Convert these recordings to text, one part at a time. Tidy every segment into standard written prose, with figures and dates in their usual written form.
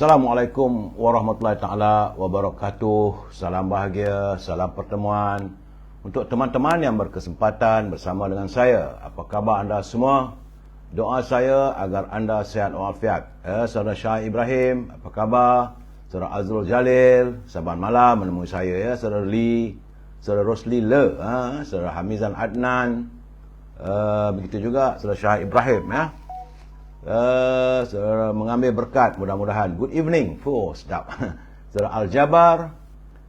Assalamualaikum warahmatullahi taala wabarakatuh. Salam bahagia, salam pertemuan untuk teman-teman yang berkesempatan bersama dengan saya. Apa khabar anda semua? Doa saya agar anda sihat walafiat. Saudara Syah Ibrahim, apa khabar? Saudara Azrul Jalil, saban malam menemui saya. Saudara Lee, saudara Rosli Le, saudara Hamizan Adnan, begitu juga saudara Syah Ibrahim, saudara mengambil berkat, mudah-mudahan. Good evening. Sedap. Saudara Al-Jabar,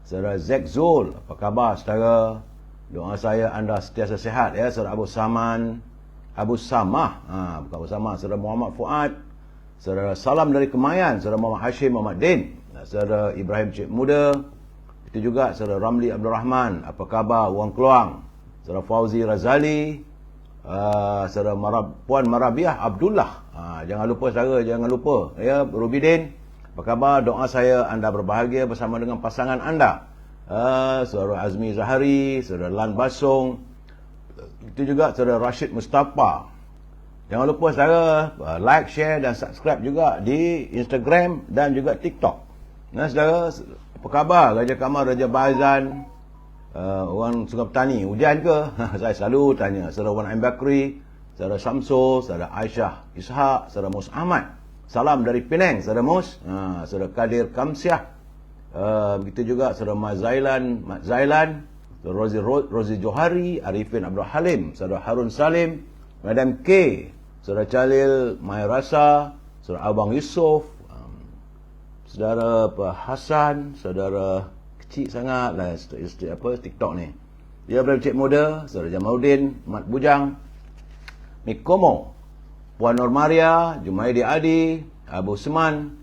saudara Zek Zul, apa khabar saudara? Doa saya anda sentiasa sihat. Saudara Abu Samah, bukan Abu Samah, saudara Muhammad Fuad, saudara Salam dari Kemayan, saudara Muhammad Hashim Muhammad Din, saudara Ibrahim Cik Muda, itu juga saudara Ramli Abdul Rahman, apa khabar Wang Keluang, saudara Fauzi Razali, saudara Puan Marabiah Abdullah, jangan lupa saudara, jangan lupa Rubidin, apa khabar? Doa saya anda berbahagia bersama dengan pasangan anda. Saudara Azmi Zahari, saudara Lan Basong, itu juga saudara Rashid Mustafa. Jangan lupa saudara like, share dan subscribe juga di Instagram dan juga TikTok. Saudara, apa khabar Raja Kamal, Raja Baizan, orang Sungai Petani, hujan ke? Saya selalu tanya. Saudara Wan Ain Bakri, saudara Samsul, saudara Aisyah Ishak, saudara Mus Ahmad, salam dari Penang, saudara Mus, saudara Kadir Kamsiah, begitu juga saudara Mat Zailan, saudara Rozi Johari, Arifin Abdul Halim, saudara Harun Salim, Madam K, saudara Jalil Mai Rasa, saudara Abang Yusof, saudara Hasan, saudara kecil sangat lah TikTok ni. Dia Ibrahim Cik Muda, saudara Jamaluddin, Mat Bujang, Mikomo, Puan Nur Maria, Jumaidi Adi, Abu Seman,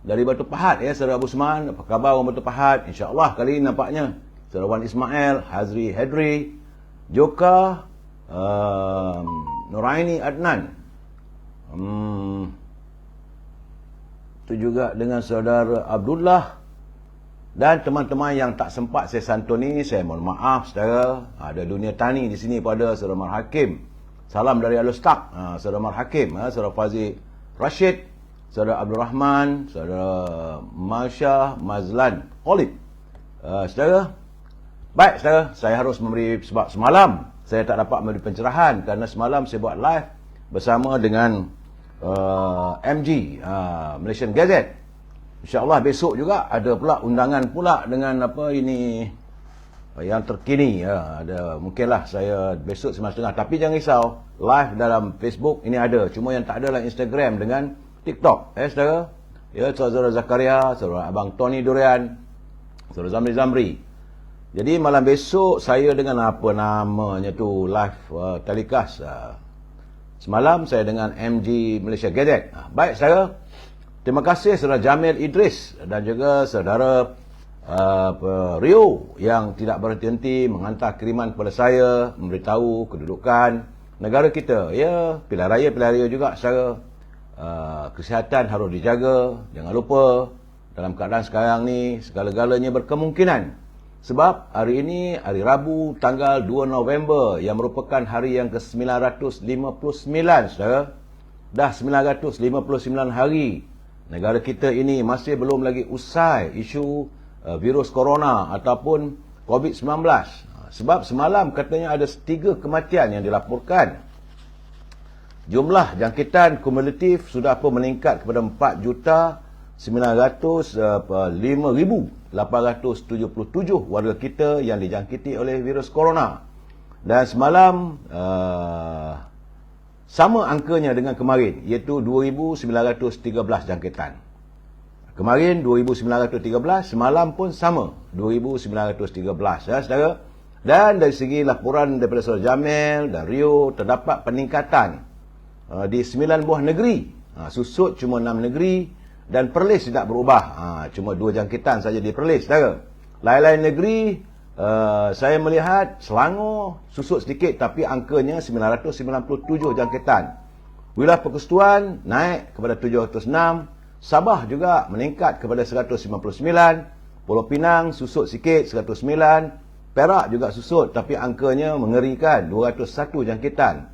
dari Batu Pahat, saudara Abu Seman, apa khabar orang Batu Pahat? InsyaAllah kali ini nampaknya. Saudara Wan Ismail, Hazri Hedri, Joka, Nuraini Adnan, itu juga dengan saudara Abdullah dan teman-teman yang tak sempat saya santuni, saya mohon maaf saudara. Ada Dunia Tani di sini pada saudara Mar Hakim. Salam dari Alustak, saudara Mar Hakim, saudara Fazil Rashid, saudara Abdul Rahman, saudara Masya Mazlan Olip. Saudara, baik saudara, saya harus memberi sebab semalam saya tak dapat memberi pencerahan kerana semalam saya buat live bersama dengan MG, Malaysian Gazette. InsyaAllah besok juga ada pula undangan pula dengan apa ini yang terkini. Ada mungkinlah saya besok 9.30. Tapi jangan risau, live dalam Facebook ini ada. Cuma yang tak ada lah Instagram dengan TikTok. Saudara, saudara Zakaria, saudara Abang Tony Durian, saudara Zamri. Jadi malam besok saya dengan apa namanya tu live telecast. Semalam saya dengan MG Malaysia Gazette. Baik saudara, terima kasih saudara Jamil Idris dan juga saudara Rio yang tidak berhenti-henti menghantar kiriman kepada saya, memberitahu kedudukan negara kita. Pilihan raya juga saudara. Kesihatan harus dijaga. Jangan lupa dalam keadaan sekarang ni segala-galanya berkemungkinan. Sebab hari ini hari Rabu tanggal 2 November yang merupakan hari yang ke-959 saudara. Dah 959 hari negara kita ini masih belum lagi usai isu virus corona ataupun COVID-19. Sebab semalam katanya ada 3 kematian yang dilaporkan. Jumlah jangkitan kumulatif sudah pun meningkat kepada 4,905,877 warga kita yang dijangkiti oleh virus corona. Dan semalam sama angkanya dengan kemarin, iaitu 2,913 jangkitan. Kemarin 2,913, semalam pun sama 2,913 saudara. Dan dari segi laporan daripada saudara Jamil dan Rio, terdapat peningkatan di 9 buah negeri. Susut cuma 6 negeri dan Perlis tidak berubah. Cuma 2 jangkitan saja di Perlis saudara. Lain-lain negeri saya melihat Selangor susut sedikit tapi angkanya 997 jangkitan. Wilayah Persekutuan naik kepada 706, Sabah juga meningkat kepada 159, Pulau Pinang susut sikit 109, Perak juga susut tapi angkanya mengerikan 201 jangkitan.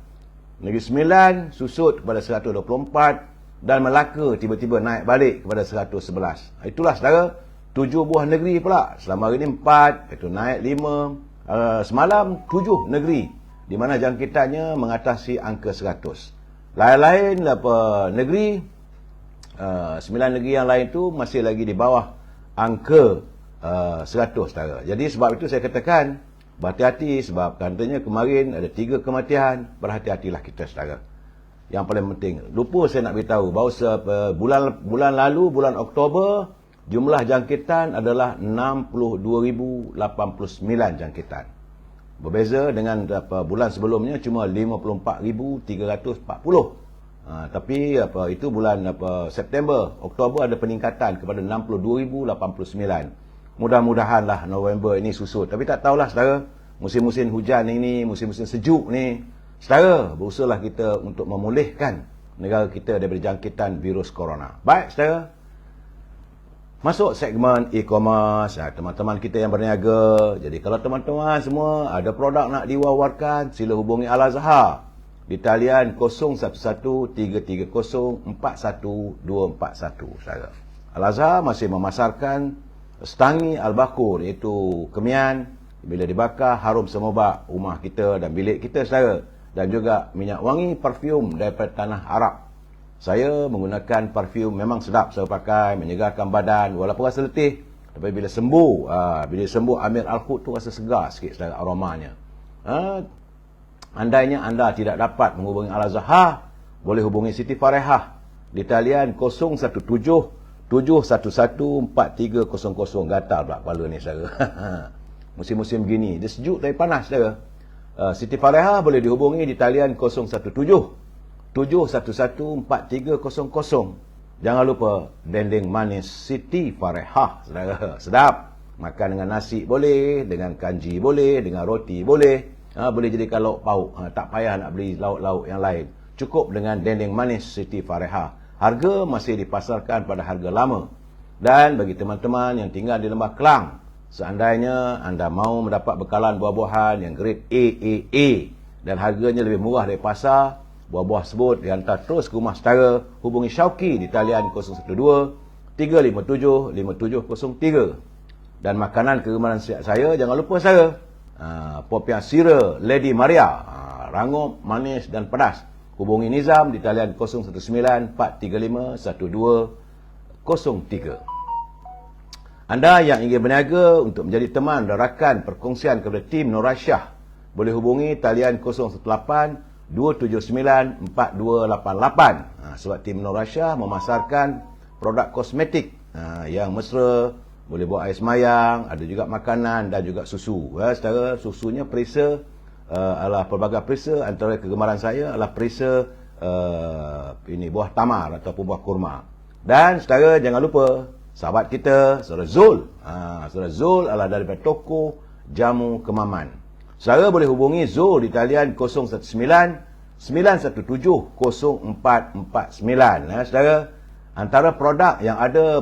Negeri Sembilan susut kepada 124, dan Melaka tiba-tiba naik balik kepada 111. Itulah saudara, 7 buah negeri pula. Selama hari ini 4, itu naik 5. Semalam 7 negeri di mana jangkitannya mengatasi angka 100. Lain-lain negeri, 9 negeri yang lain tu masih lagi di bawah angka 100 saudara. Jadi sebab itu saya katakan berhati-hati, sebab katanya kemarin ada 3 kematian. Berhati-hatilah kita saudara. Yang paling penting, lupa saya nak beritahu bahawa bulan lalu, bulan Oktober, jumlah jangkitan adalah 62,089 jangkitan. Berbeza dengan bulan sebelumnya cuma 54,340. Tapi itu bulan September, Oktober ada peningkatan kepada 62,089. Mudah-mudahanlah November ini susut. Tapi tak tahulah saudara, musim-musim hujan ini, musim-musim sejuk ni, saudara, berusahalah kita untuk memulihkan negara kita daripada jangkitan virus corona. Baik saudara, masuk segmen e-commerce. Teman-teman kita yang berniaga, jadi kalau teman-teman semua ada produk nak diwawarkan, sila hubungi Al-Azhar di talian 0113304141 saudara. Al-Azhar masih memasarkan Stangi Al-Bakur, iaitu kemian bila dibakar harum semerbak rumah kita dan bilik kita saudara. Dan juga minyak wangi parfum daripada tanah Arab. Saya menggunakan parfum memang sedap saya pakai, menyegarkan badan walaupun rasa letih. Tapi bila sembuh Amir Al-Khut tu rasa segar sikit saudara aromanya. Andainya anda tidak dapat menghubungi Al-Azhar, boleh hubungi Siti Farehah di talian 017-711-4300. Gatal pula kepala ni saudara. Musim-musim gini, dia sejuk tapi panas saudara. Siti Farehah boleh dihubungi di talian 017-711-4300. Jangan lupa dendeng manis Siti Farehah saudara. Sedap. Makan dengan nasi boleh, dengan kanji boleh, dengan roti boleh. Boleh jadikan lauk pauk. Tak payah nak beli lauk-lauk yang lain. Cukup dengan dendeng manis Siti Farehah. Harga masih dipasarkan pada harga lama. Dan bagi teman-teman yang tinggal di Lembah Kelang, seandainya anda mahu mendapat bekalan buah-buahan yang grade AAA dan harganya lebih murah dari pasar, buah-buah sebut dihantar terus ke rumah saudara, hubungi Syauqi di talian 012-357-5703. Dan makanan kegemaran saya, jangan lupa saya, popiah sira Lady Maria, rangup, manis dan pedas. Hubungi Nizam di talian 019-435-1203. Anda yang ingin berniaga untuk menjadi teman dan rakan perkongsian kepada tim Nur Aisyah, boleh hubungi talian 018-279-4288. Sebab tim Nur Aisyah memasarkan produk kosmetik yang mesra, boleh buat air semayang, ada juga makanan dan juga susu. Secara susunya perisa adalah pelbagai perisa. Antara kegemaran saya adalah perisa buah tamar ataupun buah kurma. Dan saudara jangan lupa sahabat kita, Saudara Zul. Saudara Zul adalah daripada toko Jamu Kemaman. Saudara boleh hubungi Zul di talian 019-917-0449. Saudara, antara produk yang ada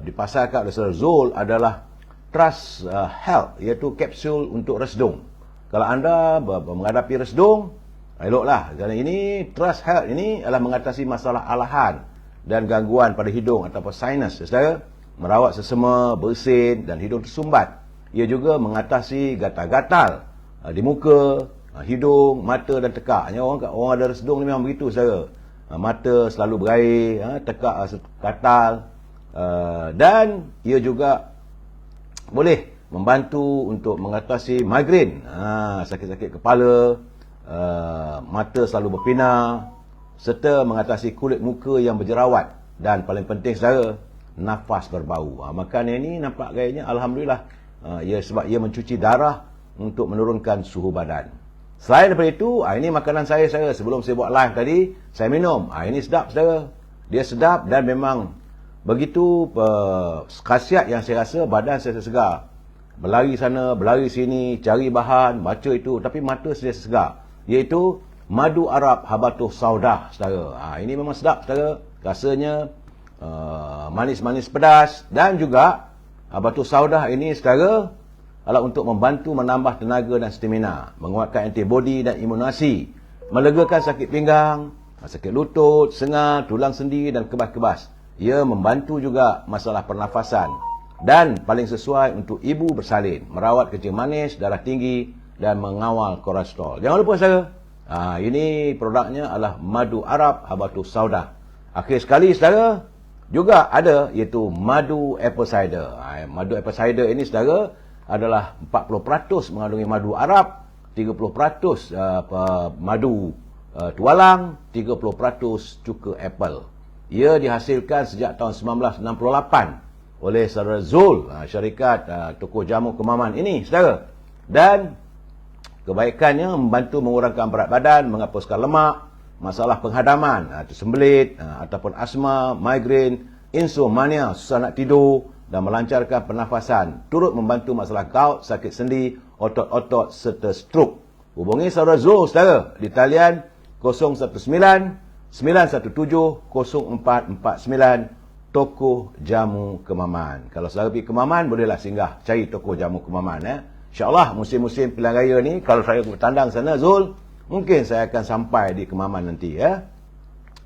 dipasarkan oleh Saudara Zul adalah Trust Health, iaitu kapsul untuk resdung. Kalau anda menghadapi resdung, eloklah. Kerana ini, Trust Health ini adalah mengatasi masalah alahan dan gangguan pada hidung ataupun sinus. Saudara, merawat sesama, bersin dan hidung tersumbat. Ia juga mengatasi gatal-gatal di muka, hidung, mata dan tekak. Orang ada resdung ni memang begitu saudara. Mata selalu berair, tekak gatal. Dan ia juga boleh membantu untuk mengatasi migrain, sakit-sakit kepala, mata selalu berpinar, serta mengatasi kulit muka yang berjerawat. Dan paling penting saudara, nafas berbau. Makan yang ni nampak gayanya alhamdulillah, sebab ia mencuci darah untuk menurunkan suhu badan. Selain daripada itu, ini makanan saya sebelum saya buat live tadi, saya minum. Ini sedap saudara. Dia sedap dan memang begitu khasiat yang saya rasa, badan saya segar. Berlari sana, berlari sini, cari bahan, baca itu, tapi mata saya segar. Iaitu madu Arab Habatus Saudah saudara. Ini memang sedap saudara. Rasanya manis-manis pedas. Dan juga Habatus Saudah ini saudara adalah untuk membantu menambah tenaga dan stamina, menguatkan antibodi dan imunasi, melegakan sakit pinggang, Sakit lutut, sengal, tulang sendi dan kebas-kebas. Ia membantu juga masalah pernafasan. Dan paling sesuai untuk ibu bersalin, merawat kencing manis, darah tinggi dan mengawal kolesterol. Jangan lupa saudara, ini produknya adalah madu Arab Habatus Sauda. Akhir sekali saudara, juga ada iaitu madu apple cider. Madu apple cider ini saudara adalah 40% mengandungi madu Arab, 30% madu tualang, 30% cuka apple. Ia dihasilkan sejak tahun 1968 oleh saudara Zul, syarikat toko jamu Kemaman ini saudara. Dan kebaikannya membantu mengurangkan berat badan, menghapuskan lemak, masalah penghadaman, tersembelit, ataupun asma, migrain, insomnia, susah nak tidur dan melancarkan pernafasan. Turut membantu masalah gout, sakit sendi, otot-otot serta stroke. Hubungi saudara Zul saudara di talian 019-917-0449 Toko Jamu Kemaman. Kalau saudara pergi Kemaman, bolehlah singgah cari Toko Jamu Kemaman. InsyaAllah musim-musim pilihan raya ni, kalau saya bertandang sana Zul, mungkin saya akan sampai di Kemaman nanti.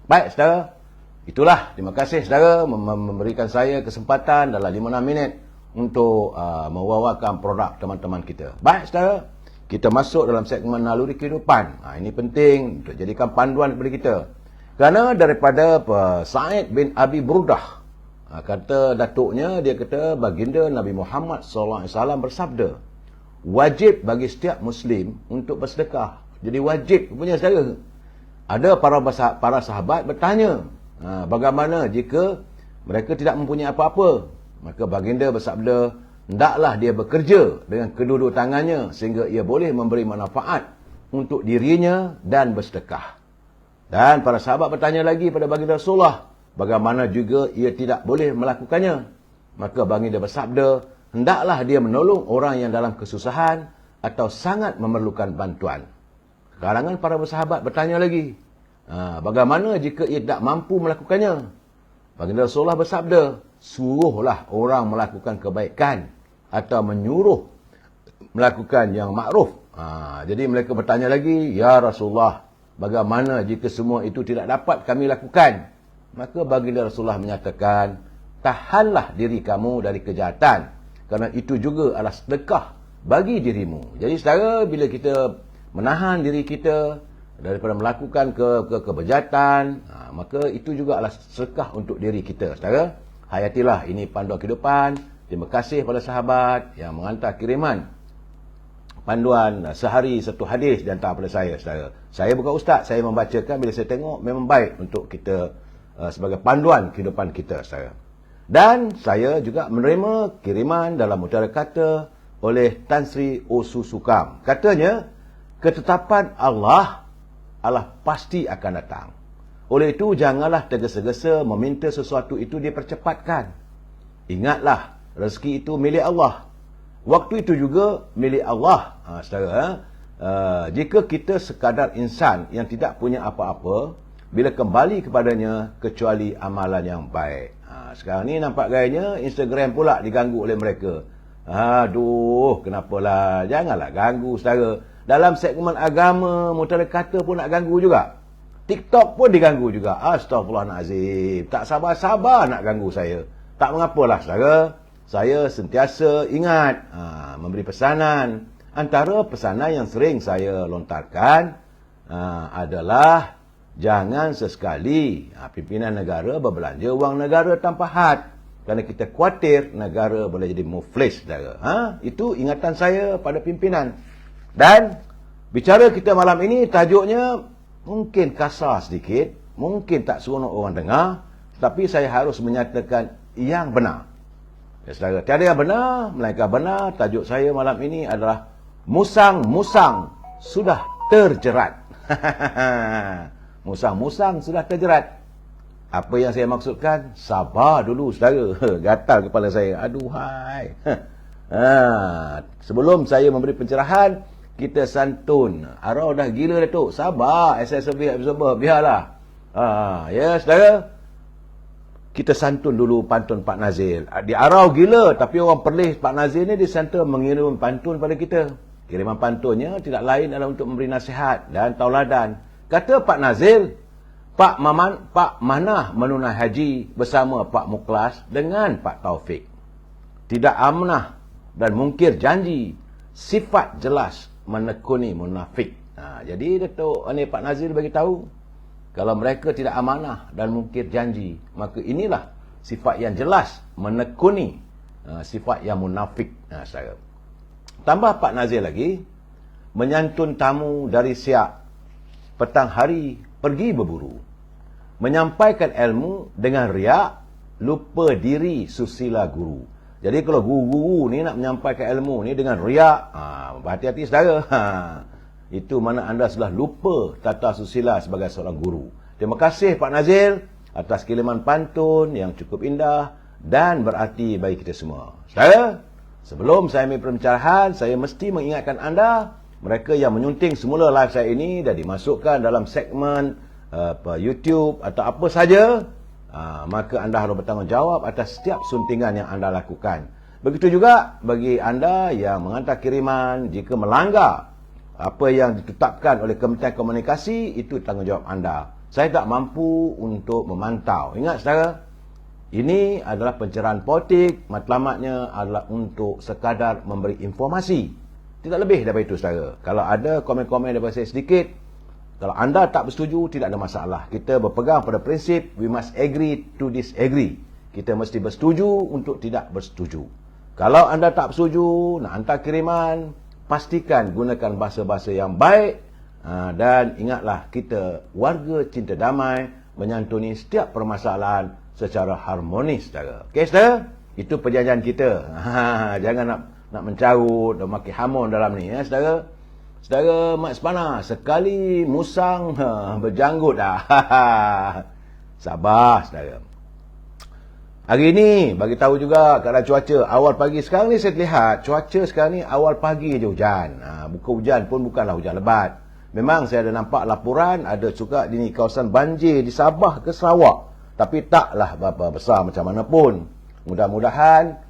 Baik saudara, itulah. Terima kasih saudara memberikan saya kesempatan dalam 5-6 minit untuk mewawarkan produk teman-teman kita. Baik saudara, kita masuk dalam segmen naluri kehidupan. Ini penting untuk jadikan panduan kepada kita. Kerana daripada Sa'id bin Abi Burdah, kata datuknya, dia kata baginda Nabi Muhammad SAW bersabda, wajib bagi setiap Muslim untuk bersedekah. Jadi wajib punya saudara. Ada para sahabat bertanya, bagaimana jika mereka tidak mempunyai apa-apa? Maka baginda bersabda, hendaklah dia bekerja dengan kedua-dua tangannya sehingga ia boleh memberi manfaat untuk dirinya dan bersedekah. Dan para sahabat bertanya lagi pada baginda Rasulullah, bagaimana juga ia tidak boleh melakukannya? Maka baginda bersabda, hendaklah dia menolong orang yang dalam kesusahan atau sangat memerlukan bantuan. Kalangan para sahabat bertanya lagi, bagaimana jika ia tak mampu melakukannya? Baginda Rasulullah bersabda, suruhlah orang melakukan kebaikan atau menyuruh melakukan yang makruf. Jadi mereka bertanya lagi, ya Rasulullah, bagaimana jika semua itu tidak dapat kami lakukan? Maka baginda Rasulullah menyatakan, tahanlah diri kamu dari kejahatan, kerana itu juga adalah sedekah bagi dirimu. Jadi saudara, bila kita menahan diri kita daripada melakukan kebejahatan, maka itu juga adalah sedekah untuk diri kita. Saudara, hayatilah, ini panduan kehidupan. Terima kasih pada sahabat yang menghantar kiriman panduan sehari satu hadis dan hantar pada saya, saudara. Saya bukan ustaz, saya membacakan bila saya tengok memang baik untuk kita sebagai panduan kehidupan kita, saudara. Dan saya juga menerima kiriman dalam mutiara kata oleh Tan Sri Osu Sukam. Katanya, ketetapan Allah pasti akan datang. Oleh itu, janganlah tergesa-gesa meminta sesuatu itu dipercepatkan. Ingatlah, rezeki itu milik Allah. Waktu itu juga milik Allah. Saudara, jika kita sekadar insan yang tidak punya apa-apa, bila kembali kepadanya kecuali amalan yang baik. Sekarang ni nampak gayanya Instagram pula diganggu oleh mereka. Aduh, kenapalah? Janganlah ganggu, saudara. Dalam segmen agama, mutiara kata pun nak ganggu juga. TikTok pun diganggu juga. Astaghfirullahalazim. Tak sabar-sabar nak ganggu saya. Tak mengapalah, saudara. Saya sentiasa ingat memberi pesanan. Antara pesanan yang sering saya lontarkan adalah jangan sesekali pimpinan negara berbelanja wang negara tanpa had. Kerana kita khawatir negara boleh jadi muflis, saudara. Itu ingatan saya pada pimpinan. Dan bicara kita malam ini tajuknya mungkin kasar sedikit, mungkin tak seronok orang dengar, tapi saya harus menyatakan yang benar. Ya saudara, tiada yang benar melainkan benar. Tajuk saya malam ini adalah musang-musang sudah terjerat. Musang-musang sudah terjerat. Apa yang saya maksudkan? Sabar dulu, saudara. Gatal kepala saya. Aduhai. Sebelum saya memberi pencerahan, kita santun. Arau dah gila, Datuk. Sabar. SSB absorber. Biarlah. Ya, saudara. Kita santun dulu pantun Pak Nazir. Di arau gila, tapi orang Perlis Pak Nazir ni disantun mengirim pantun pada kita. Kiriman pantunnya tidak lain adalah untuk memberi nasihat dan tauladan. Kata Pak Nazir, Pak Manah menunai haji bersama Pak Mukhlas dengan Pak Taufik. Tidak amanah dan mungkir janji, sifat jelas menekuni munafik. Jadi Datuk Pak Nazir bagi tahu, kalau mereka tidak amanah dan mungkir janji, maka inilah sifat yang jelas menekuni sifat yang munafik. Saya tambah Pak Nazir lagi, menyantun tamu dari Siak, petang hari pergi berburu, menyampaikan ilmu dengan riak, lupa diri susila guru. Jadi kalau guru-guru ni nak menyampaikan ilmu ni dengan riak, berhati-hati saudara. Itu mana anda sudah lupa tata susila sebagai seorang guru. Terima kasih Pak Nazir atas kiriman pantun yang cukup indah dan berarti bagi kita semua. Saudara, sebelum saya ambil perbincangan, saya mesti mengingatkan anda, mereka yang menyunting semula live saya ini dan dimasukkan dalam segmen YouTube atau apa saja, maka anda harus bertanggungjawab atas setiap suntingan yang anda lakukan. Begitu juga bagi anda yang menghantar kiriman, jika melanggar apa yang ditetapkan oleh Kementerian Komunikasi, itu tanggungjawab anda. Saya tak mampu untuk memantau. Ingat saudara, ini adalah pencerahan politik, matlamatnya adalah untuk sekadar memberi informasi. Tidak lebih daripada itu saudara. Kalau ada komen-komen daripada saya sedikit, kalau anda tak bersetuju, tidak ada masalah. Kita berpegang pada prinsip, we must agree to disagree. Kita mesti bersetuju untuk tidak bersetuju. Kalau anda tak bersetuju, nak hantar kiriman, pastikan gunakan bahasa-bahasa yang baik. Dan ingatlah, kita warga cinta damai, menyantuni setiap permasalahan secara harmonis, saudara. Okey, saudara? Itu perjanjian kita. Jangan nak mencarut dan maki hamun dalam ni, saudara. Saudara Mat Sepana, sekali musang berjanggut dah. Sabar, saudara. Hari ini, bagi tahu juga keadaan cuaca. Awal pagi sekarang ni saya lihat, cuaca sekarang ni awal pagi je hujan. Bukan hujan pun bukanlah hujan lebat. Memang saya ada nampak laporan, ada juga di kawasan banjir di Sabah ke Sarawak. Tapi taklah berapa besar macam mana pun. Mudah-mudahan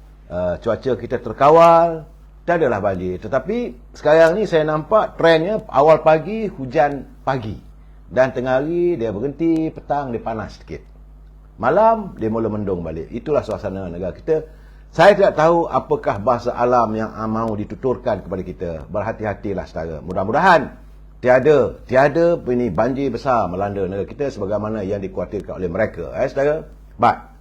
cuaca kita terkawal, tak adalah banjir. Tetapi sekarang ni saya nampak trendnya awal pagi hujan pagi, dan tengah hari dia berhenti, petang dia panas sikit, malam dia mula mendung balik. Itulah suasana negara kita. Saya tidak tahu apakah bahasa alam yang mahu dituturkan kepada kita. Berhati-hatilah saudara. Mudah-mudahan tiada ini banjir besar melanda negara kita sebagaimana yang dikhawatirkan oleh mereka, saudara. Baik.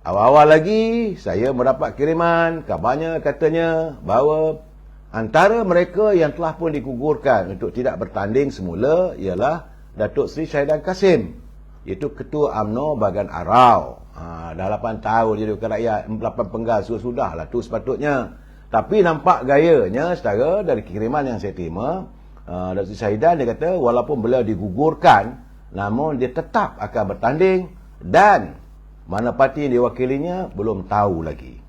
Awal-awal lagi, saya mendapat kiriman, kabarnya katanya bahawa antara mereka yang telah pun digugurkan untuk tidak bertanding semula ialah Datuk Seri Syahidan Kasim, iaitu Ketua UMNO Bahagian Arau. Dah 8 tahun jadi wakil rakyat, 8 penggal sudah-sudahlah tu sepatutnya. Tapi nampak gayanya, saudara, dari kiriman yang saya terima, Datuk Seri Syahidan dia kata walaupun beliau digugurkan, namun dia tetap akan bertanding dan mana parti yang diwakilinya belum tahu lagi.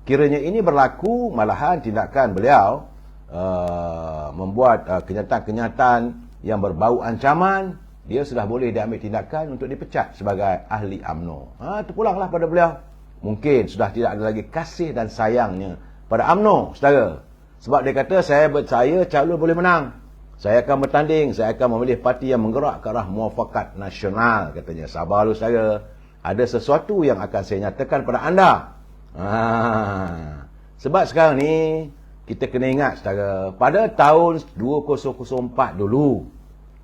Kiranya ini berlaku, malahan tindakan beliau membuat kenyataan-kenyataan yang berbau ancaman, dia sudah boleh diambil tindakan untuk dipecat sebagai ahli UMNO. Terpulanglah pada beliau. Mungkin sudah tidak ada lagi kasih dan sayangnya pada UMNO, saudara. Sebab dia kata, saya calon boleh menang. Saya akan bertanding, saya akan memilih parti yang menggerak ke arah muafakat nasional, katanya. Sabar dulu, saudara. Ada sesuatu yang akan saya nyatakan pada anda. Sebab sekarang ni, kita kena ingat, saudara, pada tahun 2004 dulu,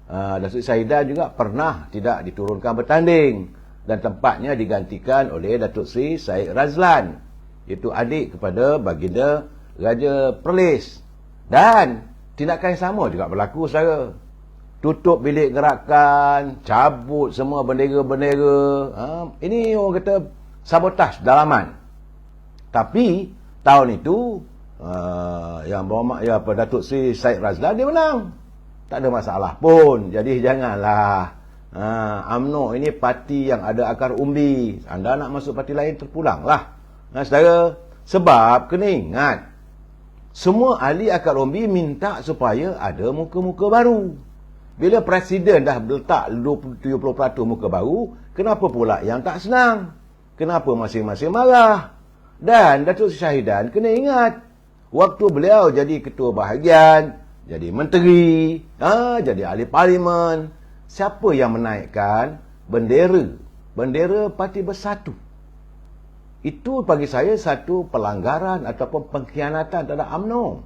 Datuk Syahidan juga pernah tidak diturunkan bertanding dan tempatnya digantikan oleh Datuk Seri Syed Razlan, iaitu adik kepada Baginda Raja Perlis. Dan tindakan yang sama juga berlaku, saudara. Tutup bilik gerakan, cabut semua bendera-bendera. Ini orang kata sabotaj dalaman. Tapi tahun itu yang Datuk Seri Syed Razlan dia menang. Tak ada masalah pun. Jadi janganlah UMNO ini parti yang ada akar umbi. Anda nak masuk parti lain, terpulanglah. Saudara, sebab kena ingat, semua ahli akar umbi minta supaya ada muka-muka baru. Bila Presiden dah letak 20-70% muka baru, kenapa pula yang tak senang? Kenapa masing-masing marah? Dan Datuk Seri Syahidan kena ingat, waktu beliau jadi ketua bahagian, jadi menteri, jadi ahli parlimen, siapa yang menaikkan bendera parti Bersatu. Itu bagi saya satu pelanggaran ataupun pengkhianatan terhadap UMNO.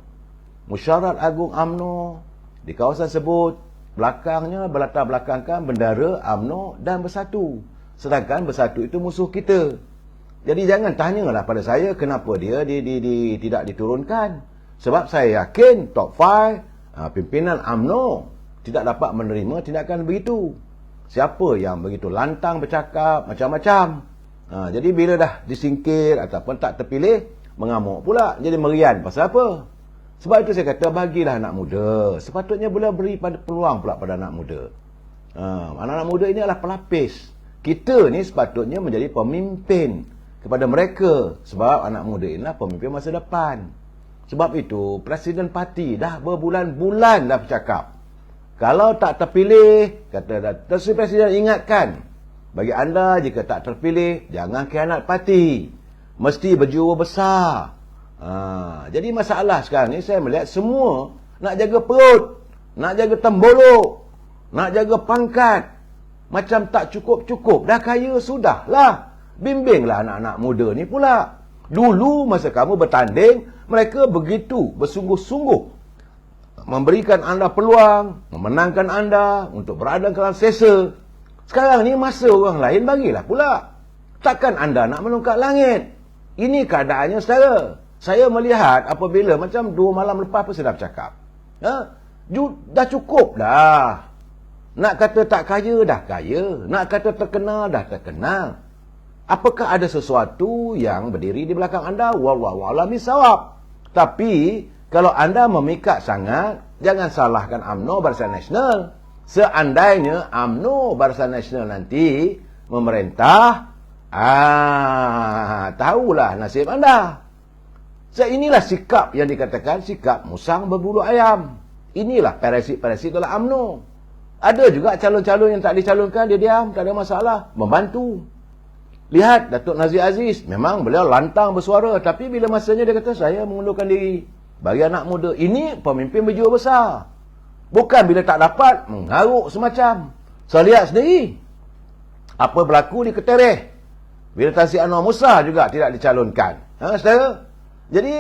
Mesyuarat Agung UMNO di kawasan sebut, belakangnya berlatar belakangkan bendera UMNO dan Bersatu. Sedangkan Bersatu itu musuh kita. Jadi jangan tanyalah pada saya kenapa dia tidak diturunkan. Sebab saya yakin top 5 pimpinan UMNO tidak dapat menerima tindakan begitu. Siapa yang begitu lantang bercakap macam-macam. Jadi bila dah disingkir ataupun tak terpilih, mengamuk pula. Jadi merian pasal apa? Sebab itu saya kata bagilah anak muda. Sepatutnya boleh beri peluang pula pada anak muda. Anak-anak muda ini adalah pelapis. Kita ni sepatutnya menjadi pemimpin kepada mereka. Sebab anak muda inilah pemimpin masa depan. Sebab itu Presiden Parti dah berbulan-bulan dah bercakap. Kalau tak terpilih, kata Presiden ingatkan, bagi anda jika tak terpilih, jangan khianat parti. Mesti berjiwa besar. Jadi masalah sekarang ni saya melihat semua nak jaga perut, nak jaga tembolok, nak jaga pangkat. Macam tak cukup-cukup. Dah kaya sudahlah. Bimbinglah anak-anak muda ni pula. Dulu masa kamu bertanding, mereka begitu bersungguh-sungguh memberikan anda peluang, memenangkan anda untuk berada dalam sesa. Sekarang ni masa orang lain bagilah pula. Takkan anda nak melongkat langit? Ini keadaannya saudara. Saya melihat apabila macam 2 malam lepas pun saya dah bercakap. Dah cukup dah. Nak kata tak kaya, dah kaya. Nak kata terkenal, dah terkenal. Apakah ada sesuatu yang berdiri di belakang anda? Wallahu a'lam bishawab. Tapi kalau anda memikat sangat, jangan salahkan UMNO Barisan Nasional. Seandainya UMNO Barisan Nasional nanti memerintah, tahulah nasib anda. Inilah sikap yang dikatakan sikap musang berbulu ayam. Inilah parasit-parasit dalam UMNO. Ada juga calon-calon yang tak dicalonkan, dia diam, tak ada masalah, membantu. Lihat Datuk Nazir Aziz, memang beliau lantang bersuara, tapi bila masanya dia kata saya mengundurkan diri. Bagi anak muda, ini pemimpin berjiwa besar. Bukan bila tak dapat, mengaruk semacam. Saya lihat sendiri apa berlaku di Ketereh. Bila Tan Sri Anwar Musa juga tidak dicalonkan. Saudara? Jadi,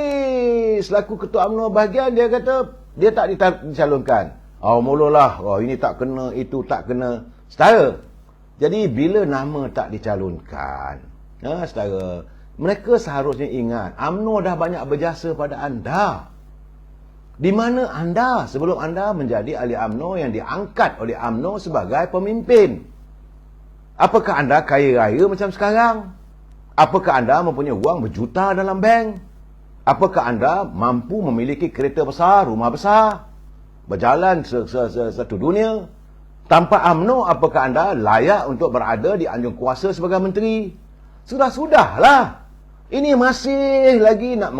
selaku Ketua UMNO bahagian, dia kata, dia tak dicalonkan. Mulalah, ini tak kena, itu tak kena. Saudara? Jadi, bila nama tak dicalonkan, saudara, mereka seharusnya ingat, UMNO dah banyak berjasa pada anda. Di mana anda sebelum anda menjadi ahli UMNO yang diangkat oleh UMNO sebagai pemimpin? Apakah anda kaya raya macam sekarang? Apakah anda mempunyai wang berjuta dalam bank? Apakah anda mampu memiliki kereta besar, rumah besar, berjalan satu dunia? Tanpa UMNO, apakah anda layak untuk berada di anjung kuasa sebagai menteri? Sudahlah. Ini masih lagi nak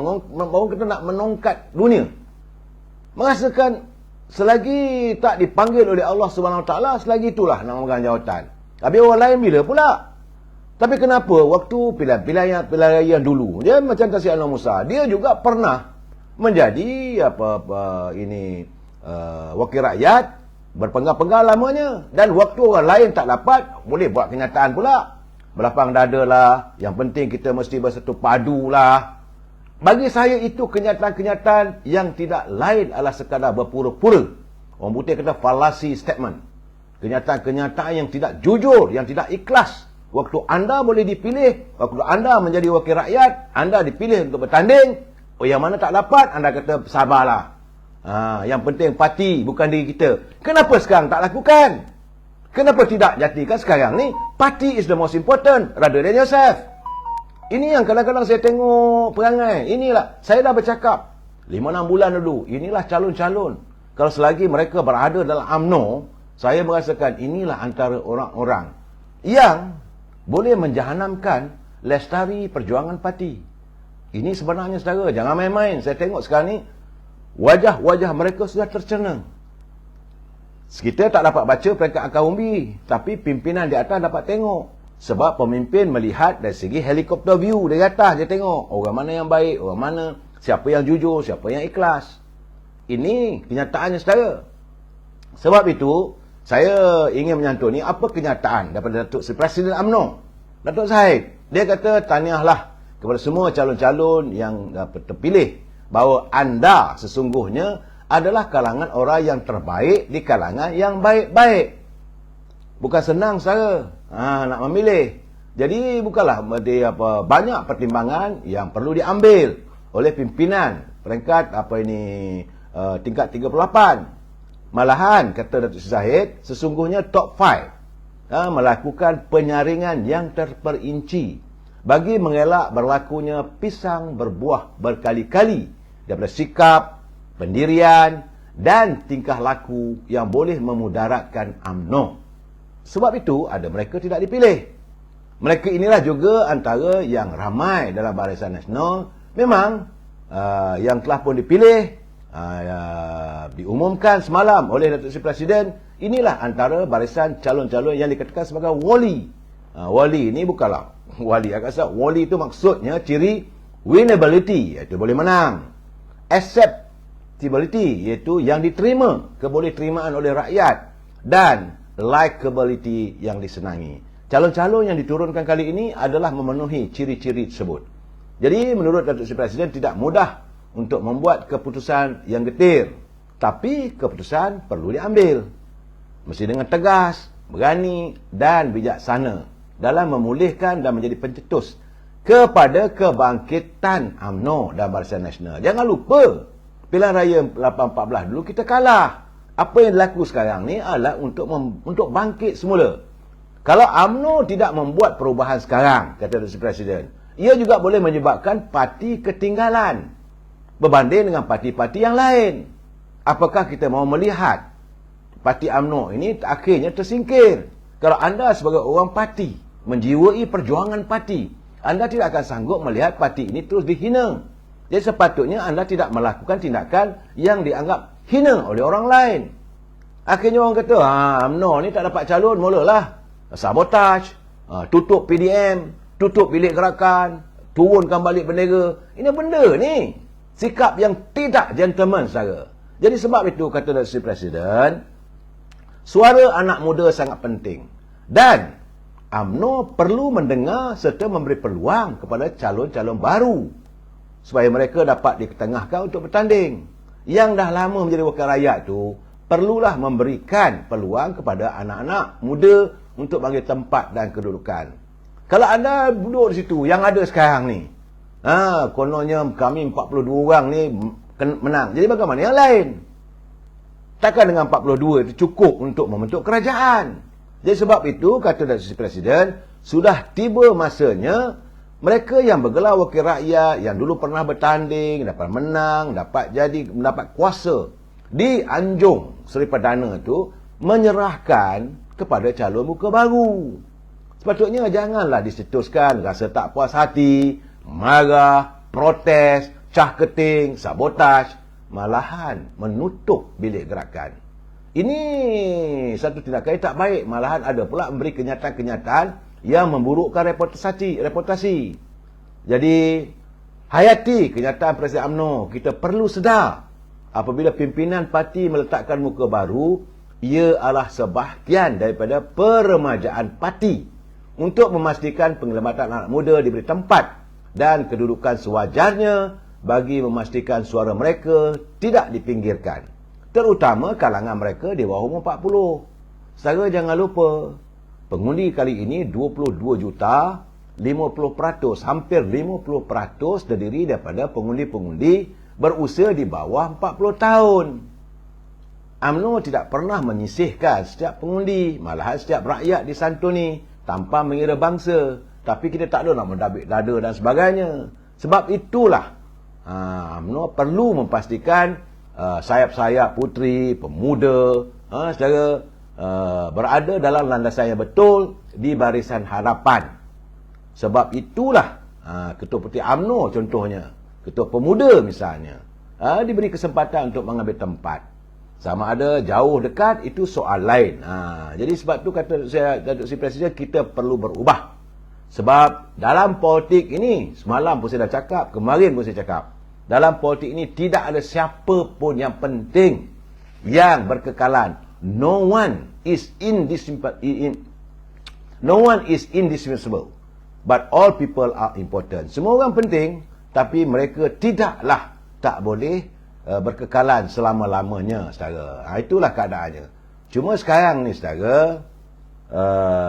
menongkat dunia. Merasakan selagi tak dipanggil oleh Allah Subhanahu Wa Taala, selagi itulah nak memegang jawatan. Habis orang lain bila pula? Tapi kenapa waktu pilihan raya dulu, dia macam Tan Sri Anwar Musa, dia juga pernah menjadi wakil rakyat, berpenggal-penggal lamanya, dan waktu orang lain tak dapat, boleh buat kenyataan pula. Berlapang dada lah, yang penting kita mesti bersatu padu lah. Bagi saya itu kenyataan-kenyataan yang tidak lain adalah sekadar berpura-pura. Orang putih kata fallacy statement. Kenyataan-kenyataan yang tidak jujur, yang tidak ikhlas. Waktu anda boleh dipilih, waktu anda menjadi wakil rakyat, anda dipilih untuk bertanding, yang mana tak dapat, anda kata sabarlah. Yang penting parti, bukan diri kita. Kenapa sekarang tak lakukan? Kenapa tidak jadikan sekarang ni parti is the most important rather than yourself? Ini yang kadang-kadang saya tengok perangai. Inilah, saya dah bercakap 5-6 bulan dulu, inilah calon-calon. Kalau selagi mereka berada dalam UMNO, saya merasakan inilah antara orang-orang yang boleh menjahanamkan lestari perjuangan parti. Ini sebenarnya saudara, jangan main-main. Saya tengok sekarang ni, wajah-wajah mereka sudah tercengang. Kita tak dapat baca peringkat angka umbi, tapi pimpinan di atas dapat tengok. Sebab pemimpin melihat dari segi helikopter view dari atas, dia tengok orang mana yang baik, orang mana, siapa yang jujur, siapa yang ikhlas. Ini kenyataannya saudara. Sebab itu, saya ingin menyantuni apa kenyataan daripada Datuk Seri Presiden UMNO, Datuk Zahid. Dia kata, tahniahlah kepada semua calon-calon yang terpilih bahawa anda sesungguhnya adalah kalangan orang yang terbaik di kalangan yang baik-baik. Bukan senang saya nak memilih. Jadi bukanlah banyak pertimbangan yang perlu diambil oleh pimpinan peringkat tingkat 38. Malahan kata Datuk Seri Zahid, sesungguhnya top 5 melakukan penyaringan yang terperinci bagi mengelak berlakunya pisang berbuah berkali-kali daripada sikap, pendirian dan tingkah laku yang boleh memudaratkan UMNO. Sebab itu ada mereka tidak dipilih. Mereka inilah juga antara yang ramai dalam Barisan Nasional memang yang telah pun dipilih, diumumkan semalam oleh Datuk Seri Presiden. Inilah antara barisan calon-calon yang dikatakan sebagai wali. Wali ini bukanlah wali akasa. Wali itu maksudnya ciri winnability, iaitu boleh menang. Acceptability, iaitu yang diterima, kebolehterimaan oleh rakyat, dan likability yang disenangi. Calon-calon yang diturunkan kali ini adalah memenuhi ciri-ciri tersebut. Jadi menurut Datuk Seri Presiden tidak mudah untuk membuat keputusan yang getir, tapi keputusan perlu diambil mesti dengan tegas, berani dan bijaksana dalam memulihkan dan menjadi pencetus kepada kebangkitan UMNO dan Barisan Nasional. Jangan lupa, pilihan raya 8/14 dulu kita kalah. Apa yang berlaku sekarang ni adalah untuk bangkit semula. Kalau UMNO tidak membuat perubahan sekarang, kata Datuk Seri Presiden, ia juga boleh menyebabkan parti ketinggalan berbanding dengan parti-parti yang lain. Apakah kita mahu melihat parti UMNO ini akhirnya tersingkir? Kalau anda sebagai orang parti menjiwai perjuangan parti, anda tidak akan sanggup melihat parti ini terus dihina. Jadi sepatutnya anda tidak melakukan tindakan yang dianggap hina oleh orang lain. Akhirnya orang kata, UMNO ni tak dapat calon, mulalah sabotaj, tutup PDM, tutup bilik gerakan, turunkan balik bendera. Ini benda ni sikap yang tidak gentleman saudara. Jadi sebab itu kata Datuk Seri Presiden, suara anak muda sangat penting dan UMNO perlu mendengar serta memberi peluang kepada calon-calon baru supaya mereka dapat diketengahkan untuk bertanding. Yang dah lama menjadi wakil rakyat tu perlulah memberikan peluang kepada anak-anak muda untuk bagi tempat dan kedudukan. Kalau anda duduk di situ, yang ada sekarang ni, kononnya kami 42 orang ni menang. Jadi bagaimana yang lain? Takkan dengan 42 itu cukup untuk membentuk kerajaan. Jadi sebab itu, kata Datuk Seri Presiden, sudah tiba masanya mereka yang bergelar wakil rakyat, yang dulu pernah bertanding, dapat menang, mendapat kuasa di Anjung Seri Perdana itu, menyerahkan kepada calon muka baru. Sepatutnya janganlah dicetuskan rasa tak puas hati, marah, protes, cah keting, sabotaj, malahan menutup bilik gerakan. Ini satu tindakan yang tak baik, malahan ada pula memberi kenyataan-kenyataan yang memburukkan reputasi. Jadi hayati kenyataan Presiden UMNO, kita perlu sedar apabila pimpinan parti meletakkan muka baru, ia adalah sebahagian daripada peremajaan parti untuk memastikan pengelamatan anak muda diberi tempat dan kedudukan sewajarnya bagi memastikan suara mereka tidak dipinggirkan, terutama kalangan mereka di bawah umur 40. Saudara jangan lupa, pengundi kali ini 22 juta, 50%, hampir 50% terdiri daripada pengundi-pengundi berusia di bawah 40 tahun. UMNO tidak pernah menyisihkan setiap pengundi, malahan setiap rakyat disantuni tanpa mengira bangsa. Tapi kita tak ada nak mendabik dada dan sebagainya. Sebab itulah UMNO perlu memastikan sayap-sayap puteri, pemuda secara berada dalam landasan yang betul di barisan harapan. Sebab itulah Ketua Puteri UMNO contohnya, Ketua Pemuda misalnya, diberi kesempatan untuk mengambil tempat. Sama ada jauh dekat, itu soal lain. Jadi sebab tu kata saya, Datuk Seri Presiden, kita perlu berubah. Sebab dalam politik ini, semalam pun saya dah cakap, kemarin pun saya cakap, dalam politik ini tidak ada siapa pun yang penting yang berkekalan. No one no one is indispensable, but all people are important. Semua orang penting, tapi mereka tidaklah tak boleh berkekalan selama-lamanya, saudara. Itulah keadaannya. Cuma sekarang ni, saudara,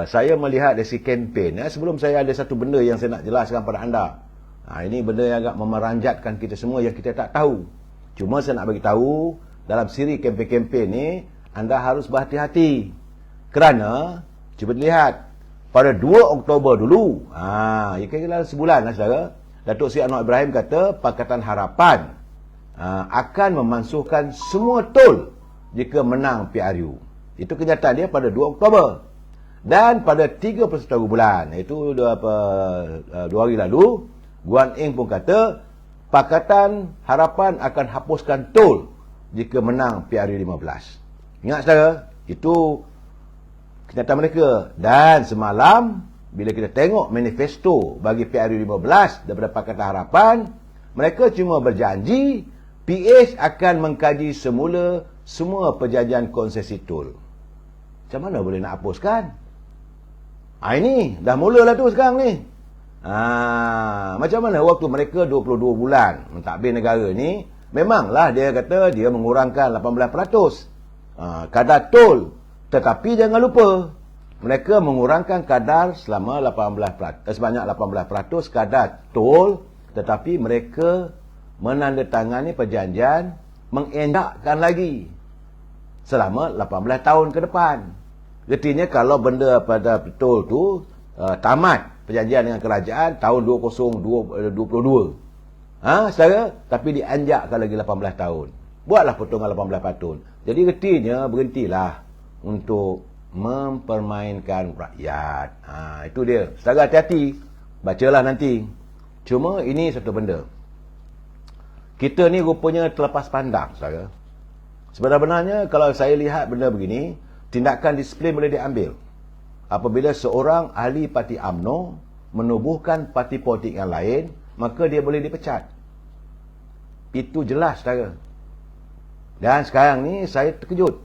saya melihat dari si kempen. Sebelum saya ada satu benda yang saya nak jelaskan pada anda. Ini benda yang agak memeranjatkan kita semua yang kita tak tahu. Cuma saya nak bagi tahu, dalam siri kempen-kempen ni, anda harus berhati-hati. Kerana, cuba lihat, pada 2 Oktober dulu, ya kira-kira sebulan lah, saudara, Datuk Seri Anwar Ibrahim kata, Pakatan Harapan akan memansuhkan semua tol jika menang PRU. Itu kenyataan dia pada 2 Oktober. Dan pada 31 bulan, iaitu 2 hari lalu, Guan Eng pun kata, Pakatan Harapan akan hapuskan tol jika menang PRU 15. Ingat, saudara, itu kenyataan mereka. Dan semalam, bila kita tengok manifesto bagi PRU 15 daripada Pakatan Harapan, mereka cuma berjanji PH akan mengkaji semula semua perjanjian konsesi tol. Macam mana boleh nak hapuskan? Ini dah mulalah tu sekarang ni. Macam mana waktu mereka 22 bulan mentadbir negara ni, memanglah dia kata dia mengurangkan 18% kadar tol. Tetapi jangan lupa, mereka mengurangkan kadar sebanyak 18% kadar tol, tetapi mereka menandatangani perjanjian mengendakkan lagi selama 18 tahun ke depan. Artinya kalau benda pada tol tu tamat perjanjian dengan kerajaan tahun 2022. Saudara, tapi dianjakkan lagi 18 tahun. Buatlah potongan 18 tahun. Jadi artinya berhentilah untuk mempermainkan rakyat. Itu dia. Saudara hati-hati. Bacalah nanti. Cuma ini satu benda. Kita ni rupanya terlepas pandang, saudara. Sebenarnya kalau saya lihat benda begini, tindakan disiplin boleh diambil apabila seorang ahli parti UMNO menubuhkan parti politik yang lain, maka dia boleh dipecat. Itu jelas, saudara. Dan sekarang ni saya terkejut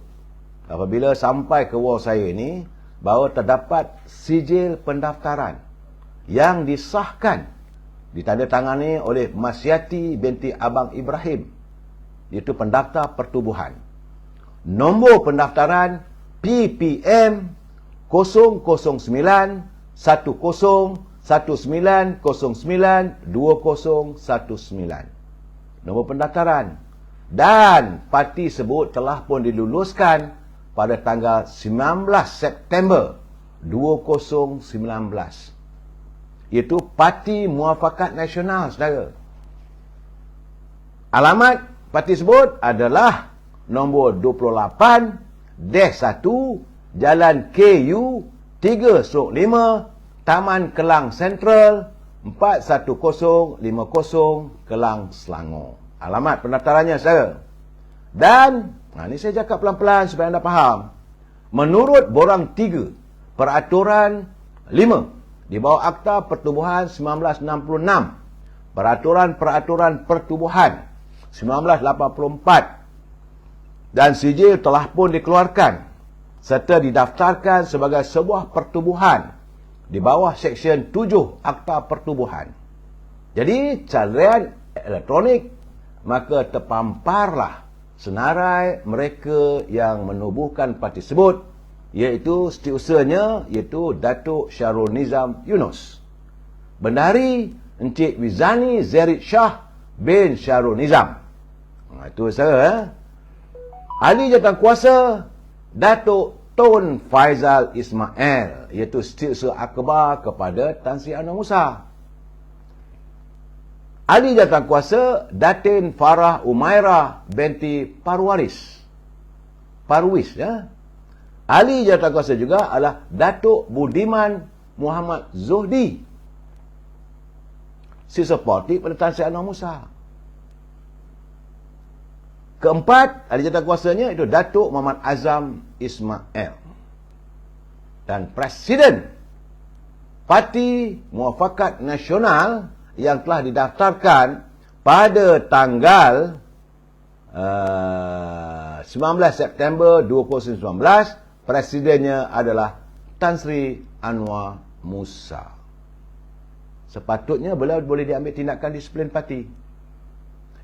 apabila sampai ke wall saya ni, bahawa terdapat sijil pendaftaran yang disahkan, ditandatangani oleh Masyati binti Abang Ibrahim, iaitu pendaftar pertubuhan. Nombor pendaftaran PPM 009 10 1909 2019. Nombor pendaftaran. Dan parti sebut telah pun diluluskan pada tanggal 19 September 2019. Iaitu Parti Muafakat Nasional, saudara. Alamat parti sebut adalah nombor 28-1 Jalan KU 3/5 Taman Kelang Sentral 41050 Kelang, Selangor. Alamat pendaftarannya, saudara. Dan ini saya cakap pelan-pelan supaya anda faham. Menurut borang 3 Peraturan 5 di bawah Akta Pertubuhan 1966, Peraturan Pertubuhan 1984, dan sijil telah pun dikeluarkan serta didaftarkan sebagai sebuah pertubuhan di bawah Seksyen 7 Akta Pertubuhan. Jadi, calian elektronik, maka terpamparlah senarai mereka yang menubuhkan parti tersebut, iaitu setiausahanya, iaitu Datuk Syarul Nizam Yunus, Bendahari Encik Wizani Zerid Shah bin Syarul Nizam. Itu saya. Ahli Jawatankuasa Datuk Tun Faizal Ismail, iaitu setiausaha akbar kepada Tan Sri Anwar Musa. Ahli Jawatankuasa Datin Farah Umairah binti Parwis, ya. Ahli Jawatankuasa juga adalah Datuk Budiman Muhammad Zuhdi, setiausaha politik pada Tan Sri Anwar Musa. Keempat, ahli jawatankuasanya itu Datuk Muhammad Azam Ismail. Dan Presiden Parti Muafakat Nasional yang telah didaftarkan pada tanggal 19 September 2019 Presidennya adalah Tan Sri Anwar Musa. Sepatutnya beliau boleh diambil tindakan disiplin parti.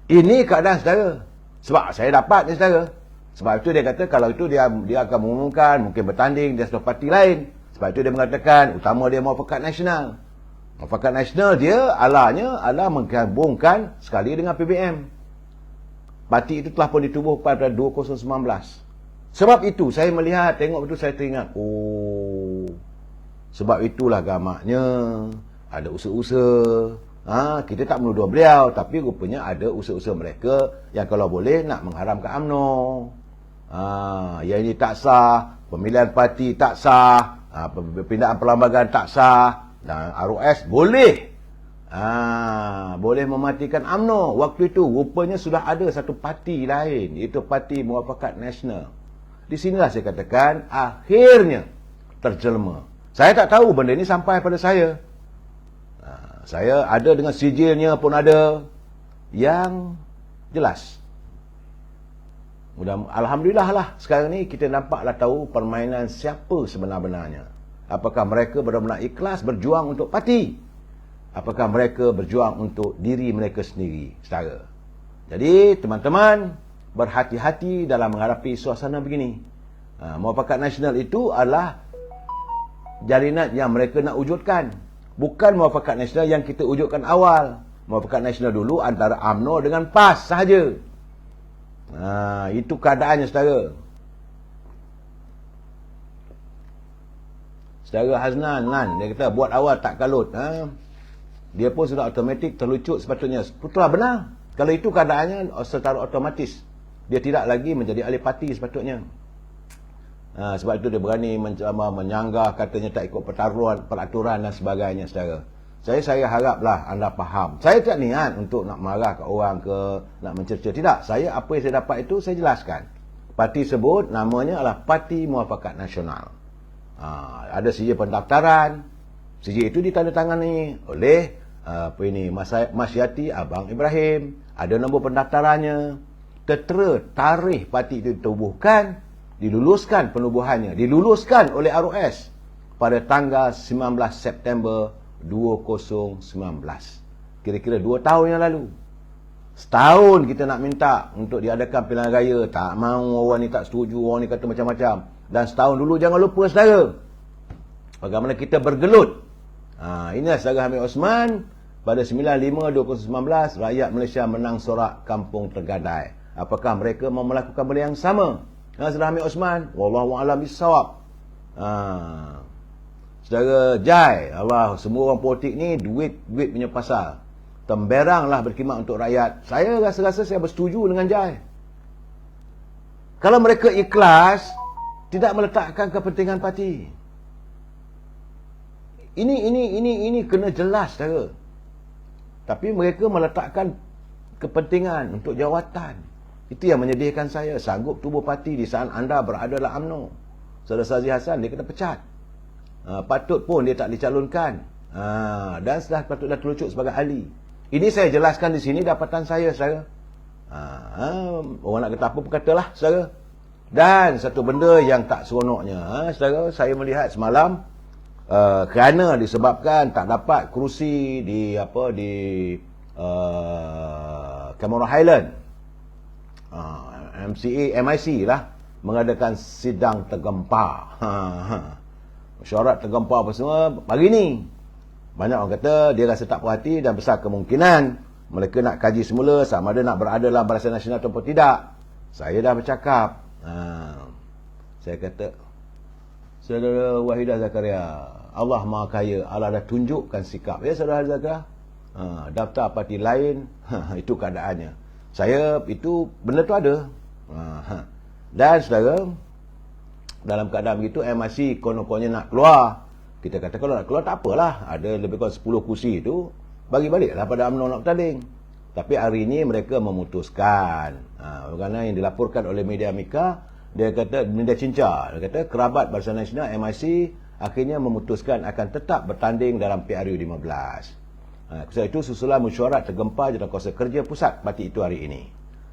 Ini keadaan saudara. Sebab saya dapat ni saudara. Sebab itu dia kata kalau itu dia akan mengumumkan, mungkin bertanding di sebuah parti lain. Sebab itu dia mengatakan utama dia Muafakat Nasional. Muafakat Nasional dia adalah menggabungkan sekali dengan PBM. Parti itu telah pun ditubuh pada 2019. Sebab itu saya melihat, tengok itu saya teringat, sebab itulah gamaknya ada usaha-usaha. Kita tak menuduh beliau, tapi rupanya ada usaha-usaha mereka yang kalau boleh nak mengharamkan UMNO. Yang ini tak sah, pemilihan parti tak sah, perpindahan perlembagaan tak sah, dan ROS boleh. Boleh mematikan UMNO. Waktu itu rupanya sudah ada satu parti lain, iaitu Parti Muafakat Nasional. Di sinilah saya katakan akhirnya terjelma. Saya tak tahu benda ini sampai pada saya. Saya ada dengan sijilnya pun ada yang jelas. Alhamdulillah lah sekarang ni kita nampaklah tahu permainan siapa sebenar-benarnya. Apakah mereka benar-benar ikhlas berjuang untuk parti? Apakah mereka berjuang untuk diri mereka sendiri, saudara? Jadi teman-teman, berhati-hati dalam menghadapi suasana begini. Muafakat Nasional itu adalah jalinan yang mereka nak wujudkan. Bukan Muafakat Nasional yang kita wujudkan awal. Muafakat Nasional dulu antara UMNO dengan PAS sahaja. Itu keadaannya, saudara. Saudara Haznan Lan, dia kata buat awal tak kalut. Dia pun sudah automatik terlucut sepatutnya. Itulah benar. Kalau itu keadaannya secara otomatis, dia tidak lagi menjadi ahli parti sepatutnya. Sebab itu dia berani menyanggah, katanya tak ikut peraturan dan sebagainya, saudara. Saya haraplah anda faham. Saya tak niat untuk nak marah ke orang ke, nak mencerca. Tidak. Apa yang saya dapat itu, saya jelaskan. Parti sebut namanya adalah Parti Muafakat Nasional. Ada sijil pendaftaran. Sijil itu ditandatangani oleh Mas Yati Abang Ibrahim. Ada nombor pendaftarannya. Tertera tarikh parti itu ditubuhkan, diluluskan penubuhannya, diluluskan oleh ROS pada tanggal 19 September 2019. Kira-kira 2 tahun yang lalu. Setahun kita nak minta untuk diadakan pilihan raya, tak mahu, orang ni tak setuju, orang ni kata macam-macam. Dan setahun dulu jangan lupa, saudara, bagaimana kita bergelut. Inilah saudara Hamid Osman. Pada 9/5/2019 rakyat Malaysia menang sorak Kampung Tergadai. Apakah mereka mau melakukan benda yang sama? Saudara Hamid Osman, wallahu a'lam bissawab. Saudara Jai, Allah, semua orang politik ni duit punya pasal. Temberanglah berkhidmat untuk rakyat. Saya rasa saya bersetuju dengan Jai. Kalau mereka ikhlas, tidak meletakkan kepentingan parti. Ini kena jelas, saudara. Tapi mereka meletakkan kepentingan untuk jawatan. Itu yang menyedihkan saya. Sanggup tubuh parti di saat anda berada dalam UMNO. Saudara Sazi Hassan, dia kena pecat. Patut pun dia tak dicalonkan. Dan sudah patut dah terlucut sebagai ahli. Ini saya jelaskan di sini dapatan saya, saudara. Orang nak kata apa pun katalah, saudara. Dan satu benda yang tak seronoknya, saudara, saya melihat semalam, kerana disebabkan tak dapat kerusi di Cameron Highland, MIC lah mengadakan sidang tergempar. Mesyuarat tergempar apa semua pagi ni. Banyak orang kata dia rasa tak puas hati dan besar kemungkinan mereka nak kaji semula sama ada nak berada dalam Barisan Nasional ataupun tidak. Saya dah bercakap. Saya kata, Saudara Wahidah Zakaria, Allah Maha Kaya, Allah dah tunjukkan sikap. Ya, Saudara Zakaria, daftar parti lain, itu keadaannya. Saya, itu, benda tu ada. Dan, saudara, dalam keadaan begitu, MIC konon-kononnya nak keluar. Kita kata, kalau nak keluar, tak apalah. Ada lebih kurang 10 kursi itu, bagi baliklah pada UMNO nak bertanding. Tapi hari ini mereka memutuskan. Kerana yang dilaporkan oleh media Mika, dia kata, media Cinca, dia kata, kerabat Barisan Nasional, MIC, akhirnya memutuskan akan tetap bertanding dalam PRU 15. Sebab itu susulan mesyuarat tergempar Jadualkuasa Kerja Pusat parti itu hari ini.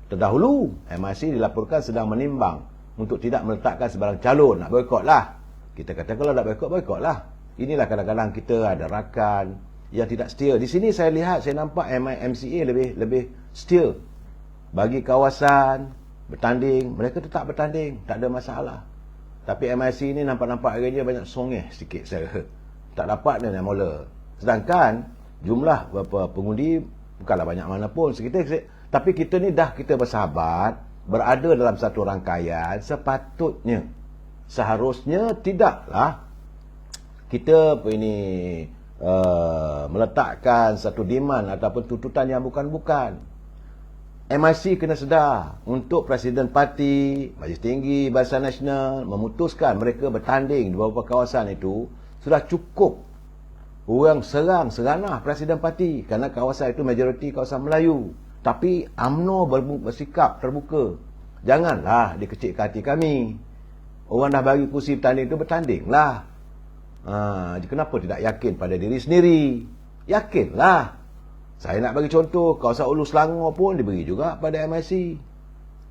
Terdahulu, MIC dilaporkan sedang menimbang untuk tidak meletakkan sebarang calon. Nak boikot lah. Kita kata kalau nak boikot, boikot lah. Inilah kadang-kadang kita ada rakan yang tidak setia. Di sini saya lihat, saya nampak MCA lebih setia. Bagi kawasan bertanding, mereka tetap bertanding, tak ada masalah. Tapi MIC ni nampak-nampak agaknya banyak songeh sikit saya. Tak dapat dia nak mula. Sedangkan jumlah pengundi bukanlah banyak mana pun. Tapi kita ni kita bersahabat, berada dalam satu rangkaian, sepatutnya, seharusnya tidaklah kita meletakkan satu demand ataupun tuntutan yang bukan-bukan. MIC kena sedar untuk Presiden Parti, Majlis Tinggi, Barisan Nasional memutuskan mereka bertanding di beberapa kawasan itu, sudah cukup orang seranah Presiden Parti kerana kawasan itu majoriti kawasan Melayu. Tapi UMNO bersikap terbuka. Janganlah dikecilkan hati kami. Orang dah bagi kursi bertanding itu, bertandinglah. Kenapa tidak yakin pada diri sendiri? Yakinlah. Saya nak bagi contoh, kawasan Ulu Selangor pun diberi juga pada MIC.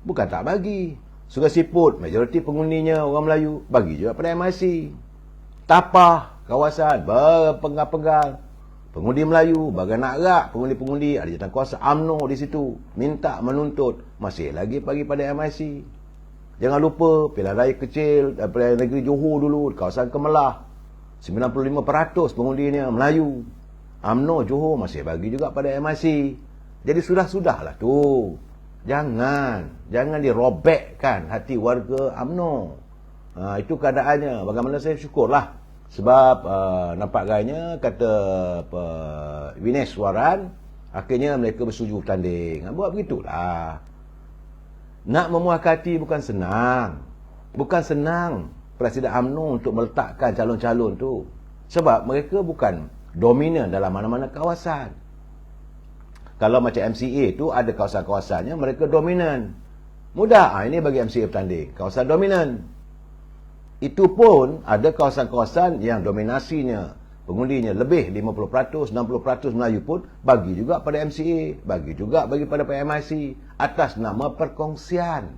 Bukan tak bagi. Sungai Siput, majoriti pengundinya orang Melayu, bagi juga pada MIC. Tapah, kawasan berpenggal-penggal, pengundi Melayu, bagai nak rak, pengundi-pengundi, ada jatuh kuasa UMNO di situ. Minta menuntut, masih lagi bagi pada MIC. Jangan lupa, pilihan raya kecil, pilihan negeri Johor dulu, kawasan Kemelah. 95% pengundinya Melayu. UMNO Johor masih bagi juga pada MIC. Jadi sudah-sudahlah tu. Jangan dirobekkan hati warga UMNO. Itu keadaannya. Bagaimana saya syukurlah. Sebab nampak gayanya kata Winesh Waran, akhirnya mereka bersetuju tanding. Buat begitulah. Nak memuaskan bukan senang. Bukan senang Presiden UMNO untuk meletakkan calon-calon tu. Sebab mereka bukan dominan dalam mana-mana kawasan. Kalau macam MCA tu ada kawasan-kawasannya mereka dominan. Mudah, ini bagi MCA bertanding. Kawasan dominan. Itu pun ada kawasan-kawasan yang dominasinya, pengundinya lebih 50%, 60% Melayu pun bagi juga pada MCA, bagi juga bagi pada PMIC atas nama perkongsian.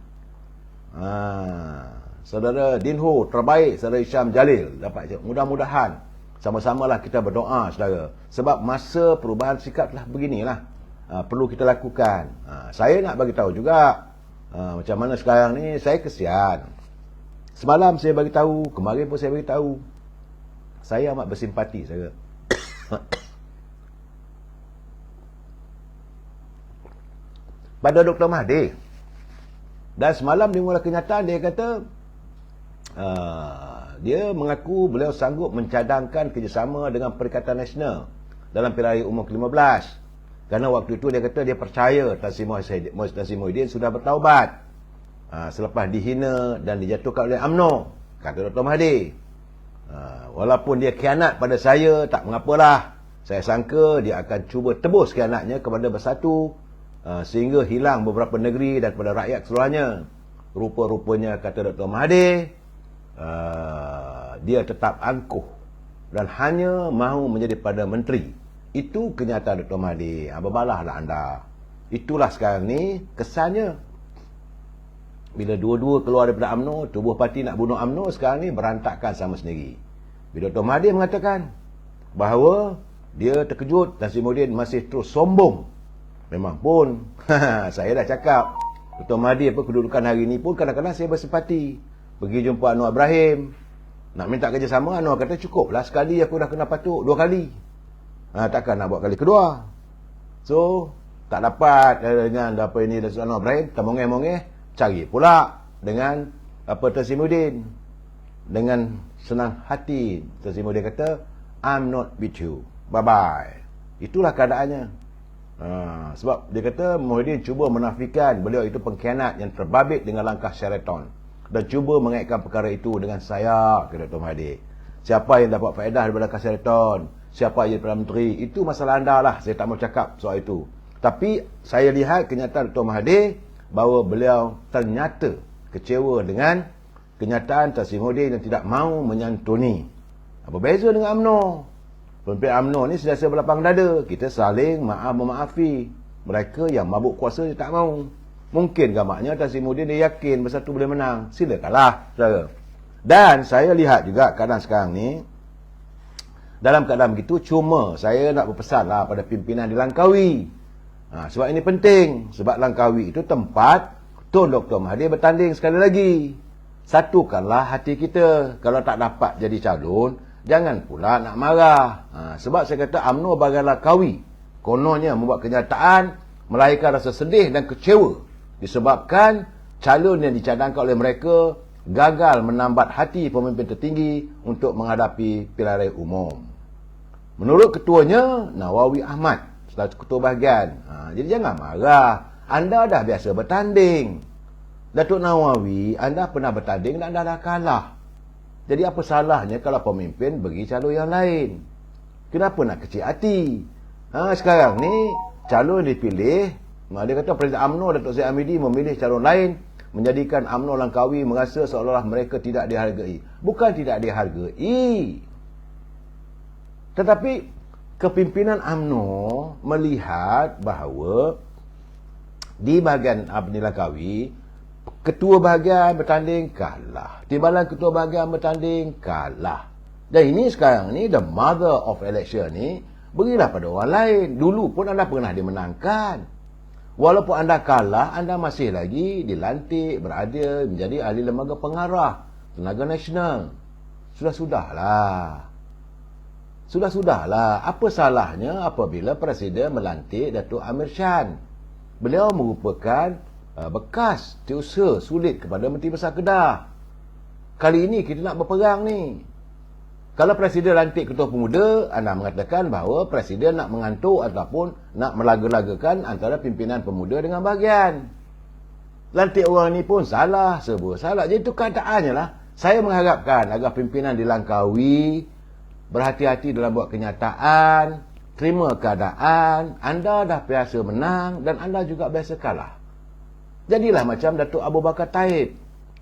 Saudara Dinho terbaik, saudara Isham Jalil dapat. Mudah-mudahan sama-samalah kita berdoa, saudara. Sebab masa perubahan sikap telah beginilah. Perlu kita lakukan. Saya nak bagi tahu juga macam mana sekarang ni saya kesian. Semalam saya bagi tahu, kemarin pun saya bagi tahu. Saya amat bersimpati, saudara. Pada Dr. Mahathir. Dan semalam dia mula kenyataan, dia kata dia mengaku beliau sanggup mencadangkan kerjasama dengan Perikatan Nasional dalam pilihan raya umum ke-15. Kerana waktu itu dia kata dia percaya Tan Sri Muhyiddin sudah bertaubat selepas dihina dan dijatuhkan oleh UMNO, kata Dr. Mahathir. Walaupun dia khianat pada saya, tak mengapalah. Saya sangka dia akan cuba tebus khianatnya kepada Bersatu sehingga hilang beberapa negeri dan kepada rakyat keseluruhannya. Rupa-rupanya, kata Dr. Mahathir, dia tetap angkuh dan hanya mahu menjadi Perdana Menteri. Itu kenyataan Dr. Mahathir. Berbalahlah anda. Itulah sekarang ni kesannya. Bila dua-dua keluar daripada UMNO, tubuh parti nak bunuh UMNO, sekarang ni berantakan sama sendiri. Bila Dr. Mahathir mengatakan bahawa dia terkejut Tan Sri Muhyiddin masih terus sombong. Memang pun saya dah cakap, Dr. Mahathir kedudukan hari ni pun kadang-kadang saya bersimpati. Pergi jumpa Anwar Ibrahim, nak minta kerjasama, Anwar kata cukuplah sekali aku dah kena patuk 2 kali. Takkan nak buat kali kedua. So tak dapat dengan apa ini dari Anwar Ibrahim, termongeh-mongeh cari pula dengan Tan Sri Muhyiddin. Dengan senang hati Tan Sri Muhyiddin kata, I'm not with you, bye bye. Itulah keadaannya. Sebab dia kata Muhyiddin cuba menafikan beliau itu pengkhianat yang terbabit dengan langkah Sheraton dan cuba mengaitkan perkara itu dengan saya, kata Dr. Mahathir. Siapa yang dapat faedah daripada langkah Sheraton, siapa yang Perdana Menteri, itu masalah anda lah. Saya tak mau cakap soal itu. Tapi saya lihat kenyataan Dr. Mahathir bahawa beliau ternyata kecewa dengan kenyataan Tan Sri Muhyiddin yang tidak mahu menyantuni. Apa beza dengan UMNO? Pemimpin UMNO ni sentiasa berlapang dada. Kita saling maaf-memaafi. Mereka yang mabuk kuasa dia tak mahu. Mungkin gamaknya Tan Sri Muhyiddin dia yakin Bersatu boleh menang. Silakanlah, saudara. Dan saya lihat juga keadaan sekarang ni, dalam keadaan begitu, cuma saya nak berpesan lah pada pimpinan di Langkawi. Sebab ini penting. Sebab Langkawi itu tempat Tun Dr. Mahathir bertanding sekali lagi. Satukanlah hati kita. Kalau tak dapat jadi calon, jangan pula nak marah. Sebab saya kata UMNO bagai Langkawi kononnya membuat kenyataan melahirkan rasa sedih dan kecewa disebabkan calon yang dicadangkan oleh mereka gagal menambat hati pemimpin tertinggi untuk menghadapi pilihan raya umum. Menurut ketuanya, Nawawi Ahmad, selaku ketua bahagian. Jadi jangan marah. Anda dah biasa bertanding. Datuk Nawawi, anda pernah bertanding dan anda dah kalah. Jadi apa salahnya kalau pemimpin bagi calon yang lain? Kenapa nak kecil hati? Sekarang ni, calon yang dipilih, dia kata Presiden UMNO Datuk Zaid Hamidi memilih calon lain, menjadikan UMNO Langkawi merasa seolah-olah mereka tidak dihargai. Bukan tidak dihargai, tetapi kepimpinan UMNO melihat bahawa di bahagian Langkawi, ketua bahagian bertanding kalah. Timbalan ketua bahagian bertanding kalah. Dan ini sekarang ni, the mother of election ni, berilah pada orang lain. Dulu pun anda pernah dimenangkan. Walaupun anda kalah, anda masih lagi dilantik, berada menjadi ahli lembaga pengarah Tenaga Nasional. Sudah-sudahlah. Apa salahnya apabila Presiden melantik Datuk Amir Shan? Beliau merupakan bekas setiausaha sulit kepada Menteri Besar Kedah. Kali ini kita nak berperang ni. Kalau Presiden lantik Ketua Pemuda, anda mengatakan bahawa Presiden nak mengantuk ataupun nak melaga-lagakan antara pimpinan pemuda dengan bahagian. Lantik orang ni pun salah, serba salah. Jadi itu keadaannya lah. Saya mengharapkan agar pimpinan di Langkawi berhati-hati dalam buat kenyataan, terima keadaan. Anda dah biasa menang dan anda juga biasa kalah. Jadilah macam Datuk Abu Bakar Taib.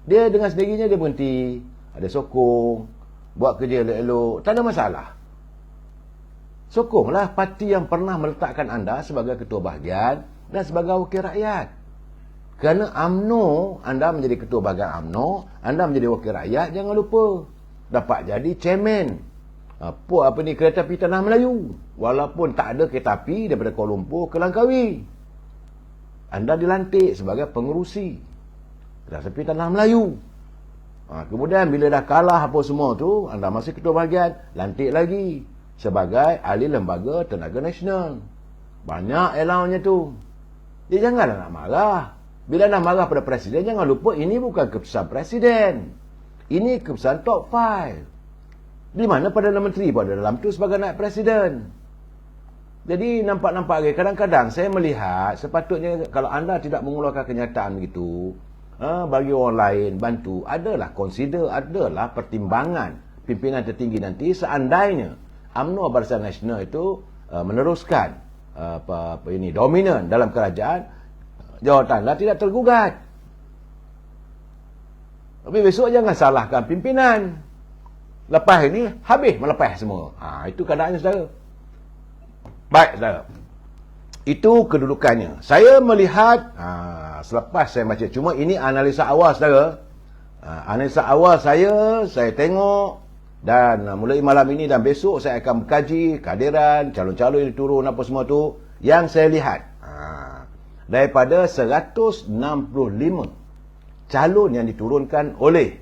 Dia dengan sendirinya dia berhenti, ada sokong, buat kerja elok-elok, tak ada masalah. Sokonglah parti yang pernah meletakkan anda sebagai ketua bahagian dan sebagai wakil rakyat. Kerana UMNO, anda menjadi ketua bahagian UMNO, anda menjadi wakil rakyat, jangan lupa dapat jadi chairman apa ni, kereta api Tanah Melayu. Walaupun tak ada kereta api daripada Kuala Lumpur ke Langkawi, anda dilantik sebagai pengerusi kereta api Tanah Melayu. Kemudian bila dah kalah apa semua tu, anda masih ketua bahagian, lantik lagi sebagai ahli lembaga Tenaga Nasional. Banyak allowance-nya tu. Jadi janganlah nak marah. Bila nak marah pada Presiden, jangan lupa ini bukan keputusan Presiden. Ini keputusan top 5. Di mana Perdana Menteri pun ada dalam tu sebagai naib Presiden. Jadi nampak-nampak kadang-kadang saya melihat sepatutnya kalau anda tidak mengeluarkan kenyataan begitu, bagi orang lain bantu, adalah pertimbangan pimpinan tertinggi nanti seandainya UMNO Barisan Nasional itu meneruskan dominan dalam kerajaan, jawatanlah tidak tergugat. Tapi besok jangan salahkan pimpinan. Lepas ini habis melepas semua. Itu keadaannya, saudara. Baik, saudara. Itu kedudukannya. Saya melihat, selepas saya baca, cuma ini analisa awal, saudara. Analisa awal saya tengok, dan mulai malam ini dan besok saya akan berkaji kehadiran calon-calon yang diturun apa semua tu, yang saya lihat. Daripada 165 calon yang diturunkan oleh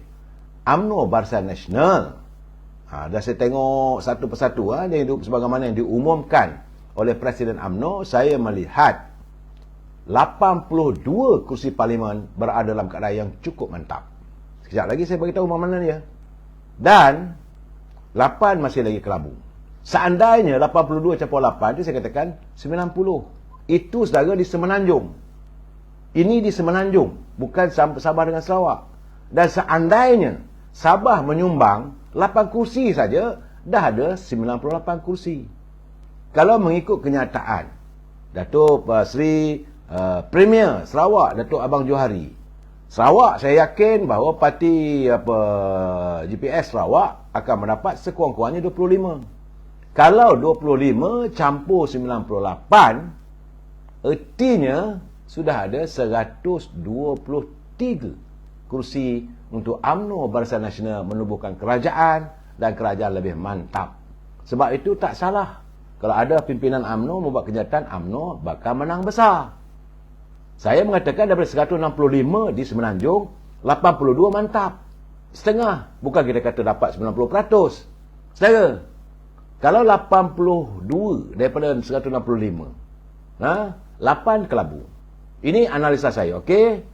UMNO Barisan Nasional, dah saya tengok satu persatu, sebagaimana yang diumumkan oleh Presiden UMNO, saya melihat 82 kursi parlimen berada dalam keadaan yang cukup mantap. Sekejap lagi saya beritahu mana dia. Dan 8 masih lagi kelabu. Seandainya 82 campur 8 itu saya katakan 90. Itu saudara di Semenanjung. Ini di Semenanjung, bukan Sabah dengan Sarawak. Dan seandainya Sabah menyumbang 8 kursi saja, dah ada 98 kursi. Kalau mengikut kenyataan Datuk Seri Premier Sarawak, Datuk Abang Johari, Sarawak saya yakin bahawa parti GPS Sarawak akan mendapat sekurang-kurangnya 25. Kalau 25 campur 98, ertinya sudah ada 123 kursi untuk UMNO Barisan Nasional menubuhkan kerajaan dan kerajaan lebih mantap. Sebab itu tak salah kalau ada pimpinan UMNO membuat kenyataan UMNO bakal menang besar. Saya mengatakan daripada 165 di Semenanjung, 82 mantap. Setengah. Bukan kita kata dapat 90%. Saudara, kalau 82 daripada 165, 8 kelabu. Ini analisa saya, okey?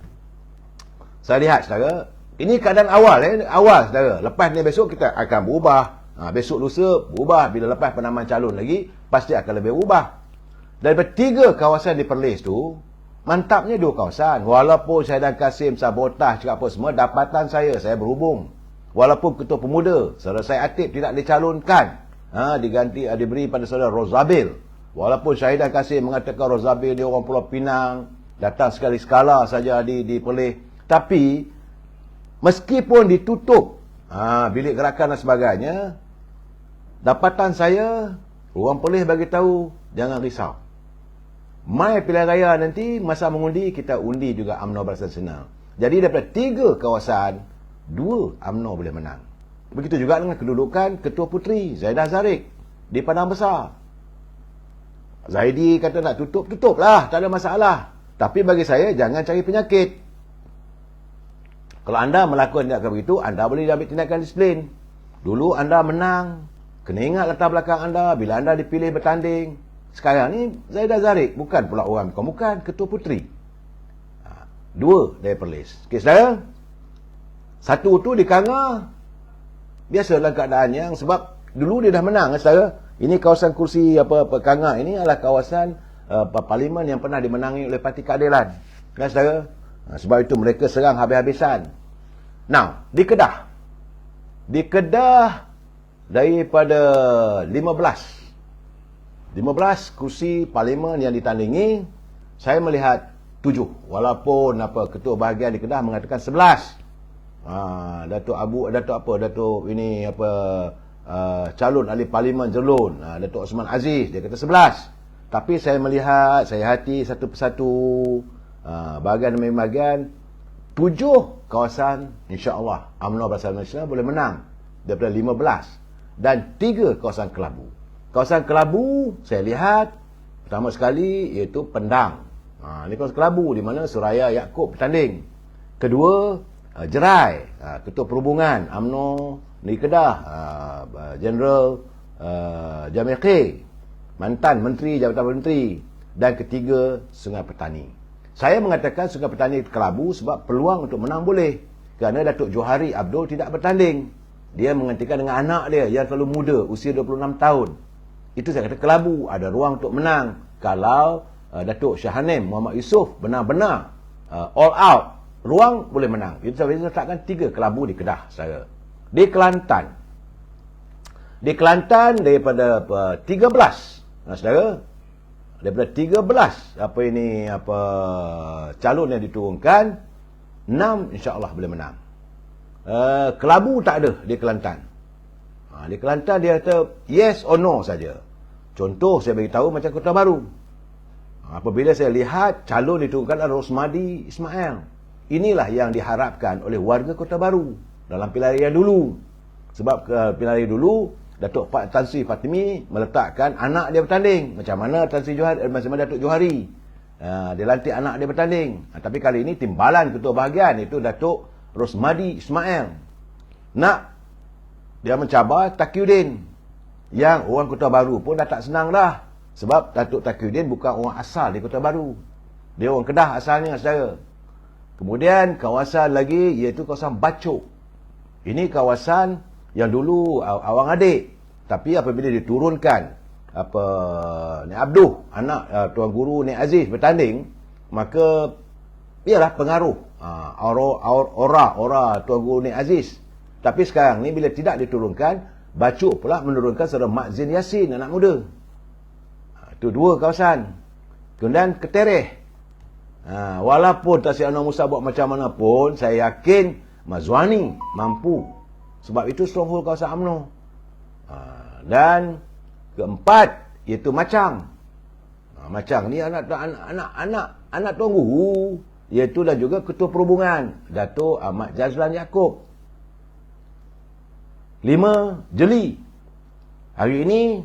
Saya lihat, saudara. Ini keadaan awal, awal, saudara. Lepas ni besok kita akan berubah. Besok lusa berubah. Bila lepas penamaan calon lagi, pasti akan lebih berubah. Daripada 3 kawasan di Perlis tu, mantapnya 2 kawasan. Walaupun Syahidan Kasim, sabotaj, cakap apa semua, dapatan saya berhubung. Walaupun Ketua Pemuda, saudara saya Atib tidak dicalonkan. Diganti, diberi pada saudara Rozabil. Walaupun Syahidan Kasim mengatakan Rozabil dia orang Pulau Pinang, datang sekali sekala saja di Perlis. Tapi, meskipun ditutup bilik gerakan dan sebagainya, dapatan saya, orang Perlis bagi tahu, jangan risau. Mai pilihan raya nanti, masa mengundi, kita undi juga UMNO Barisan Nasional. Jadi daripada 3 kawasan, 2 UMNO boleh menang. Begitu juga dengan kedudukan Ketua Puteri, Zaidah Zarif, di Padang Besar. Zaidi kata nak tutup, tutuplah, tak ada masalah. Tapi bagi saya, jangan cari penyakit. Kalau anda melakukan tindakan begitu, anda boleh ambil tindakan disiplin. Dulu anda menang, kena ingat latar belakang anda, bila anda dipilih bertanding. Sekarang ni, Zaidah Zarif, bukan pula orang, bukan Ketua Puteri. 2 dari Perlis. Okey, saudara? 1 tu di Kanga, biasa dalam keadaan yang, sebab dulu dia dah menang, saudara. Ini kawasan kursi Kanga ini adalah kawasan parlimen yang pernah dimenangi oleh Parti Keadilan. Kan, saudara? Sebab itu mereka serang habis-habisan. Now, di Kedah. Di Kedah, daripada 15 kursi parlimen yang ditandingi, saya melihat 7. Walaupun ketua bahagian di Kedah mengatakan 11. Calon ahli parlimen Jerlun, Datuk Osman Aziz, dia kata 11. Tapi saya melihat, saya hati satu persatu, bahagian demi bahagian, 7 kawasan, insya-Allah UMNO Barisan Nasional boleh menang daripada 15, dan 3 kawasan kelabu. Kawasan kelabu saya lihat pertama sekali iaitu Pendang. Ini kawasan kelabu di mana Suraya Yaakob bertanding. Kedua, Jerai, Ketua Perhubungan UMNO Negeri Kedah, Jeneral Jamil K, mantan Menteri Jabatan Menteri. Dan ketiga, Sungai Petani. Saya mengatakan Sungai Petani kelabu sebab peluang untuk menang boleh. Kerana Datuk Johari Abdul tidak bertanding. Dia menggantikan dengan anak dia yang terlalu muda, usia 26 tahun. Itu saya kata kelabu, ada ruang untuk menang. Kalau Datuk Syahanim Muhammad Yusof benar-benar all out, ruang boleh menang. Itu saya letakkan 3 kelabu di Kedah saya. Di Kelantan. Di Kelantan daripada 13, saudara, daripada 13 calon yang diturunkan, 6 insya-Allah boleh menang. Kelabu tak ada di Kelantan. Di Kelantan dia kata yes or no saja. Contoh saya bagi tahu macam Kota Baru. Apabila saya lihat calon diturunkan adalah Rosmadi Ismail. Inilah yang diharapkan oleh warga Kota Baru dalam pilihan raya dulu. Sebab pilihan raya dulu, Datuk Tan Sri Fatimi meletakkan anak dia bertanding. Macam mana Tan Sri Johari, macam mana Datuk Johari. Dia lantik anak dia bertanding. Tapi kali ini timbalan ketua bahagian itu Datuk Rosmadi Ismail. Dia mencabar Taqiyuddin. Yang orang Kota Baru pun dah tak senang dah. Sebab Datuk Taqiyuddin bukan orang asal di Kota Baru. Dia orang Kedah asalnya, saudara. Kemudian kawasan lagi iaitu kawasan Bacok. Ini kawasan yang dulu awang adik. Tapi apabila diturunkan Nek Abduh, anak Tuan Guru Nek Aziz bertanding, maka ialah pengaruh aura Tuan Guru Nek Aziz. Tapi sekarang ni bila tidak diturunkan, Bacok pula menurunkan saudara Mak Zin Yassin, anak muda. Itu 2 kawasan. Kemudian Ketereh. Walaupun Tan Sri Anwar Musa buat macam mana pun, saya yakin Mazwani mampu. Sebab itu stronghold kawasan UMNO. Dan keempat iaitu Macang. Macang ni anak anak Tuan Guru, iaitu dan juga Ketua Perhubungan, Datuk Ahmad Jazlan Yaakob. 5. Jeli. Hari ini,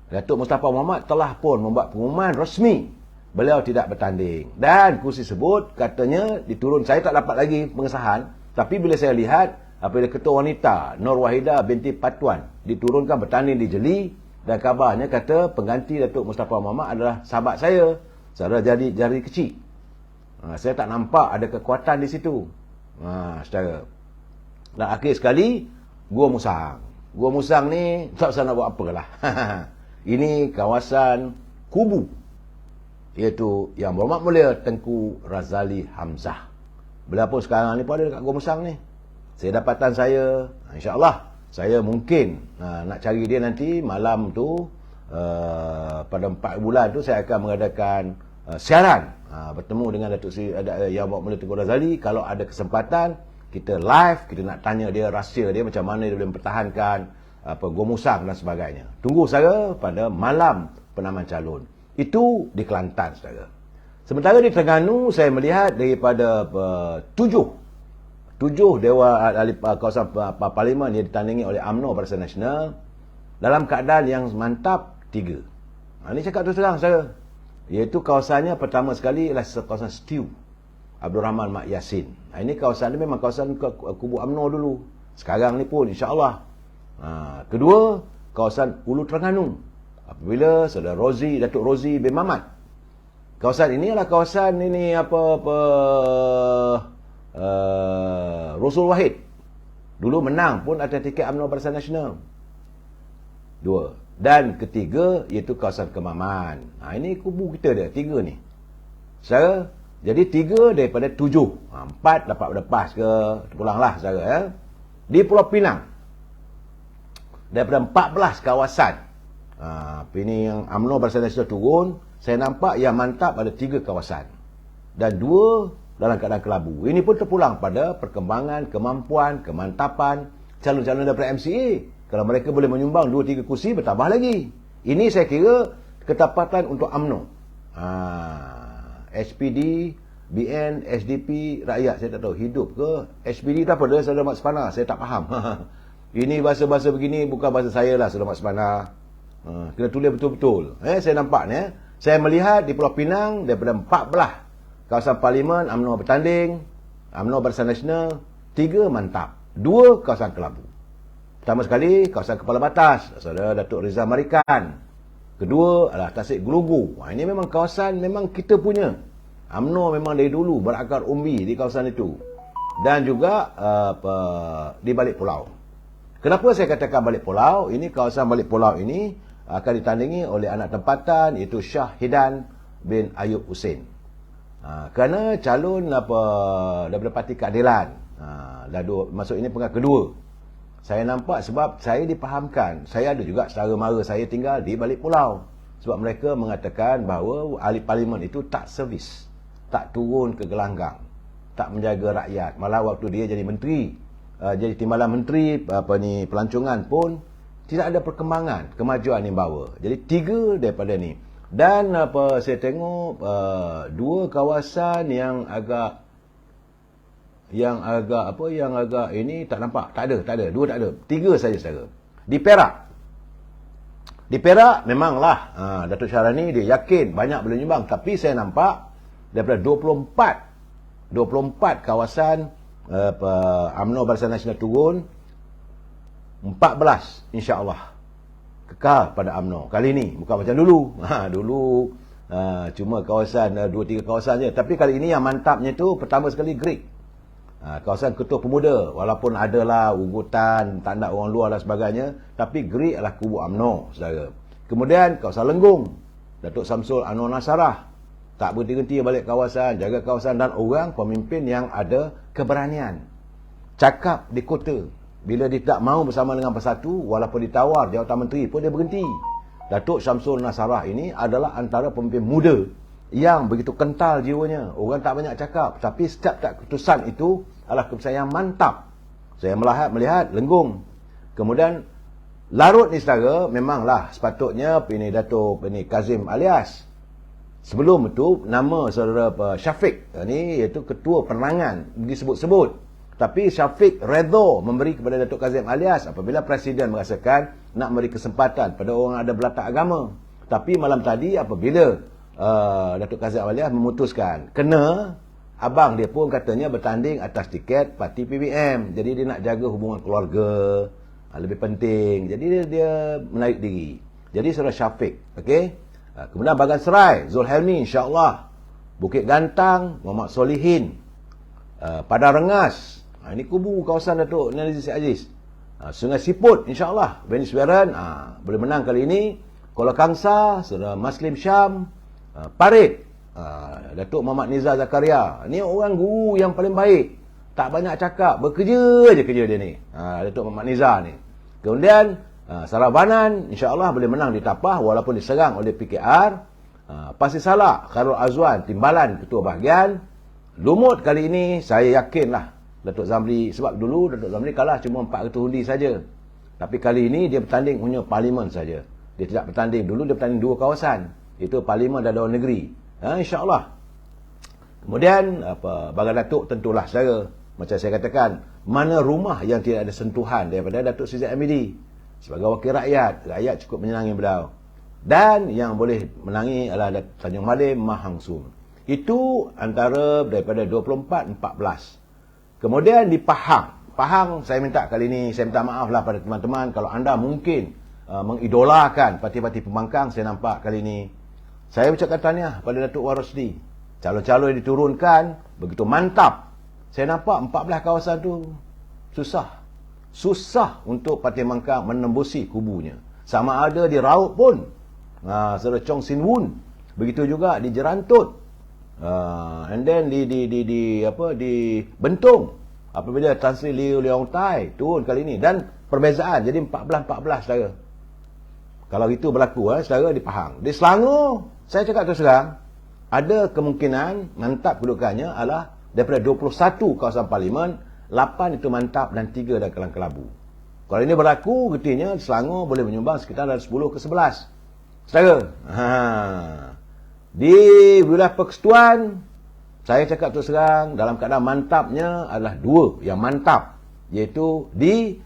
Datuk Mustafa Mohamad telah pun membuat pengumuman rasmi beliau tidak bertanding. Dan kursi sebut katanya diturun. Saya tak dapat lagi pengesahan. Tapi bila saya lihat, apabila Ketua Wanita Nur Wahidah binti Patuan diturunkan bertanding di Jeli, dan kabarnya kata pengganti Datuk Mustafa Mohamad adalah sahabat saya, saudara jari kecil. Saya tak nampak ada kekuatan di situ. Secara. Dan akhir sekali, Gua Musang. Gua Musang ni tak usah nak buat apalah. Ini kawasan kubu, iaitu Yang Berhormat Mulia Tengku Razali Hamzah. Beliau pun sekarang ni pun ada dekat Gua Musang ni. Saya dapatan saya, insya-Allah saya mungkin nak cari dia nanti malam tu, pada 4 bulan tu saya akan mengadakan siaran bertemu dengan Datuk Seri Yang Berhormat Mulia Tengku Razali. Kalau ada kesempatan kita live, kita nak tanya dia rahsia dia macam mana dia boleh mempertahankan Gua Musang dan sebagainya. Tunggu saudara pada malam penamaan calon. Itu di Kelantan saudara. Sementara di Terengganu saya melihat daripada 7 dewa ahli kawasan parlimen yang ditandingi oleh UMNO Barisan Nasional, dalam keadaan yang mantap 3. Ini cakap terus terang saudara. Iaitu kawasannya pertama sekali ialah kawasan Stew Abdul Rahman Mak Yassin. Ini kawasan ni memang kawasan kubu UMNO dulu. Sekarang ni pun insya-Allah. Kedua, kawasan Ulu Terengganu. Apabila saudara Datuk Rozi bin Mamat. Kawasan ini adalah kawasan ini Rasul Wahid. Dulu menang pun atas tiket UMNO Barisan Nasional. 2. Dan ketiga iaitu kawasan Kemaman. Ini kubu kita dia, 3 ni. Saudara, jadi 3 daripada 7. 4 dapat berlepas ke, pulanglah saudara ya. Di Pulau Pinang, daripada 14 kawasan, ini yang UMNO Barisan Nasional turun, saya nampak yang mantap ada 3 kawasan. Dan 2 dalam keadaan kelabu. Ini pun terpulang pada perkembangan, kemampuan, kemantapan calon-calon daripada MCA. Kalau mereka boleh menyumbang 2-3 kursi, bertambah lagi. Ini saya kira ketapatan untuk UMNO. SPD, BN, SDP, rakyat saya tak tahu hidup ke. SPD tu apa dia, Saudara Mat Sepana? Saya tak faham. Ini bahasa-bahasa begini bukan bahasa saya lah, Saudara Mat Sepana. Kena tulis betul-betul. Saya nampak ni. Saya melihat di Pulau Pinang daripada 14 kawasan parlimen UMNO bertanding, UMNO Barisan Nasional, 3 mantap, 2 kawasan kelabu. Pertama sekali kawasan Kepala Batas, Saudara Datuk Rizal Marikan. Kedua adalah Tasik Gelugu. Ini memang kawasan memang kita punya. UMNO memang dari dulu berakar umbi di kawasan itu. Dan juga di Balik Pulau. Kenapa saya katakan Balik Pulau? Ini kawasan Balik Pulau ini akan ditandingi oleh anak tempatan, iaitu Shah Hidan bin Ayub Hussein. Kerana calon daripada Parti Keadilan. Masuk ini peringkat kedua. Saya nampak sebab saya dipahamkan. Saya ada juga saudara mara saya tinggal di Balik Pulau. Sebab mereka mengatakan bahawa ahli parlimen itu tak servis. Tak turun ke gelanggang. Tak menjaga rakyat. Malah waktu dia jadi menteri, jadi timbalan menteri pelancongan pun tidak ada perkembangan, kemajuan yang bawa. Jadi 3 daripada ni. Dan saya tengok 2 kawasan yang agak ini tak nampak. Tak ada. 2 tak ada. 3 saja saudara. Di Perak memanglah Datuk Syarani dia yakin banyak boleh nyumbang, tapi saya nampak daripada 24 kawasan UMNO Barisan Nasional turun, 14 insya-Allah kekal pada UMNO. Kali ni bukan macam dulu. Dulu cuma kawasan 2-3 kawasan je, tapi kali ini yang mantapnya tu pertama sekali Greek. Kawasan Ketua Pemuda, walaupun adalah ugutan, tanda orang luar dan sebagainya, tapi Greek adalah kubu UMNO, saudara. Kemudian kawasan Lenggong, Datuk Samsul Anwar Nasarah, tak berhenti-henti balik kawasan, jaga kawasan, dan orang pemimpin yang ada keberanian. Cakap di kota, bila dia tak mau bersama dengan Bersatu, walaupun ditawar jawatan menteri pun dia berhenti. Datuk Syamsul Nasarah ini adalah antara pemimpin muda yang begitu kental jiwanya. Orang tak banyak cakap, tapi setiap keputusan itu adalah keputusan yang mantap. Saya melihat Lenggong. Kemudian Larut ni saudara, memanglah sepatutnya Datuk Kazim alias Sebelum itu nama saudara Syafiq ni iaitu ketua penerangan disebut-sebut. Tapi Syafiq redha memberi kepada Datuk Kazim Alias apabila Presiden merasakan nak beri kesempatan pada orang ada belatak agama. Tapi malam tadi apabila Datuk Kazim Alias memutuskan kena, abang dia pun katanya bertanding atas tiket parti PBM. Jadi dia nak jaga hubungan keluarga, lebih penting. Jadi dia menarik diri. Jadi saudara Syafiq, okey. Kemudian Bagan Serai, Zulhelmi insya-Allah. Bukit Gantang, Muhammad Solihin. Padang Rengas, ini kubu kawasan Datuk Nazir Aziz. Sungai Siput insya-Allah, Benny Swearan boleh menang kali ini. Kuala Kangsa, saudara Maslim Syam. Parit, Datuk Muhammad Nizar Zakaria. Ni orang guru yang paling baik. Tak banyak cakap, bekerja je kerja dia ni. Datuk Muhammad Nizar ni. Kemudian Sarabanan insya-Allah boleh menang di Tapah walaupun diserang oleh PKR. Pasir Salak, Khairul Azwan Timbalan ketua bahagian. Lumut kali ini saya yakinlah Datuk Zamri, sebab dulu Datuk Zamri kalah cuma 4 ketua undi saja. Tapi kali ini dia bertanding hanya parlimen saja. Dia tidak bertanding, dulu dia bertanding 2 kawasan. Itu parlimen dan Dewan Negeri. Insya-Allah. Kemudian Bagan Datuk tentulah saya macam saya katakan, mana rumah yang tidak ada sentuhan daripada Datuk Seri Amidi sebagai wakil rakyat. Rakyat cukup menyenangi beliau. Dan yang boleh menangi adalah Tanjung Malim Mahang Sum. Itu antara daripada 24-14. Kemudian di Pahang saya minta kali ini, saya minta maaf lah pada teman-teman kalau anda mungkin mengidolakan parti-parti pembangkang. Saya nampak kali ini saya ucapkan tahniah pada Datuk Warosdi. Calon-calon yang diturunkan begitu mantap. Saya nampak 14 kawasan tu susah untuk parti pembangkang menembusi kubunya. Sama ada di Raut pun, saudara Chong Sin Woon. Begitu juga di Jerantut. And then di Bentong apabila Tan Sri Liu Leong Tai turun kali ini, dan perbezaan jadi 14-14 saudara. Kalau itu berlaku saudara di Pahang. Di Selangor saya cakap terus terang ada kemungkinan mantap kedudukannya adalah daripada 21 kawasan parlimen, 8 itu mantap dan 3 dah Kelang Kelabu. Kalau ini berlaku, artinya Selangor boleh menyumbang sekitar dari 10 ke 11 saudara. Di wilayah persekutuan, saya cakap terus terang, dalam keadaan mantapnya adalah 2 yang mantap, iaitu di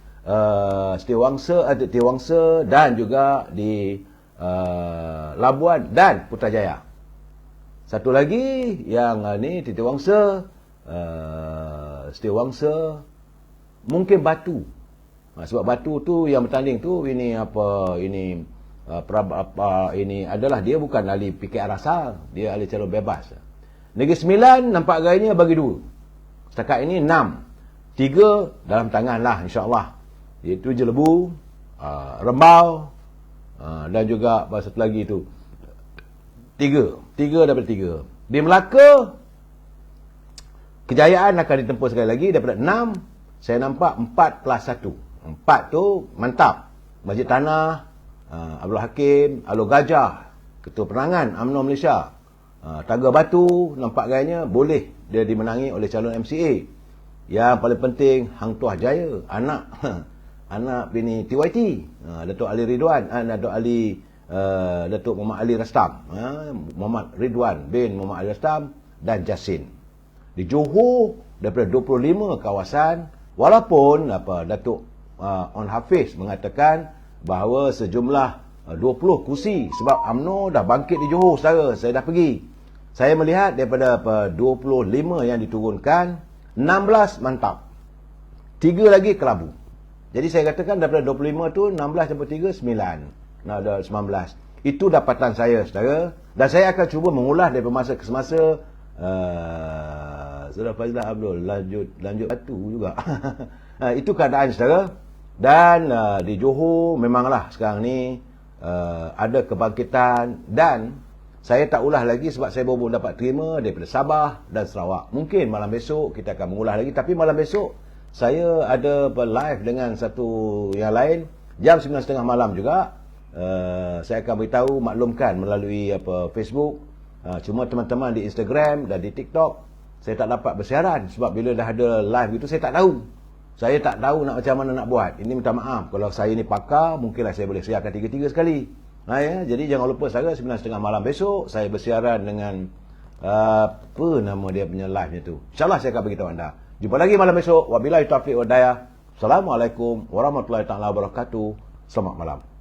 Setiawangsa dan juga di Labuan dan Putrajaya. Satu lagi yang ni Setiawangsa mungkin Batu. Sebab Batu tu yang bertanding tu ini ini adalah dia bukan ahli PKR asal, dia ahli calon bebas. Negeri Sembilan nampak gayanya bagi 2. Setakat ini 6. 3 dalam tangan lah insya-Allah. Iaitu Jelebu, Rembau dan juga satu lagi tu 3 daripada 3. Di Melaka kejayaan akan ditempuh sekali lagi daripada 6. Saya nampak 4+1. 4 tu mantap. Masjid Tanah, Abdul Hakim, Alor Gajah, Ketua Penerangan UMNO Malaysia. Tangga Batu nampak gayanya boleh dia dimenangi oleh calon MCA. Yang paling penting Hang Tuah Jaya, anak bini TYT, Datuk Ali Ridwan, Datuk Muhammad Ali Rastam, Muhammad Ridwan bin Muhammad Ali Rastam dan Jasin. Di Johor daripada 25 kawasan, walaupun Datuk On Hafiz mengatakan bahawa sejumlah 20 kursi sebab UMNO dah bangkit di Johor saudara. Saya dah pergi. Saya melihat daripada 25 yang diturunkan, 16 mantap. 3 lagi kelabu. Jadi saya katakan daripada 25 tu 16 campur 3 9. Nah, ada 19. Itu dapatan saya saudara, dan saya akan cuba mengulas dari masa ke semasa. Saudara Fazilah Abdul lanjut batu juga. Itu keadaan saudara. Dan di Johor memanglah sekarang ni ada kebangkitan, dan saya tak ulas lagi sebab saya baru dapat terima daripada Sabah dan Sarawak. Mungkin malam besok kita akan mengulas lagi, tapi malam besok saya ada live dengan satu yang lain jam 9.30 malam juga. Saya akan beritahu, maklumkan melalui Facebook. Cuma teman-teman di Instagram dan di TikTok saya tak dapat bersiaran sebab bila dah ada live itu saya tak tahu. Saya tak tahu nak macam mana nak buat. Ini minta maaf. Kalau saya ni pakar, mungkinlah saya boleh siarkan 3-3 sekali. Ya, jadi jangan lupa saya 9.30 malam besok saya bersiaran dengan apa nama dia punya live-nya tu. InsyaAllah saya akan beritahu anda. Jumpa lagi malam besok. Wabillahi taufiq wa hidayah. Assalamualaikum warahmatullahi taala wabarakatuh. Selamat malam.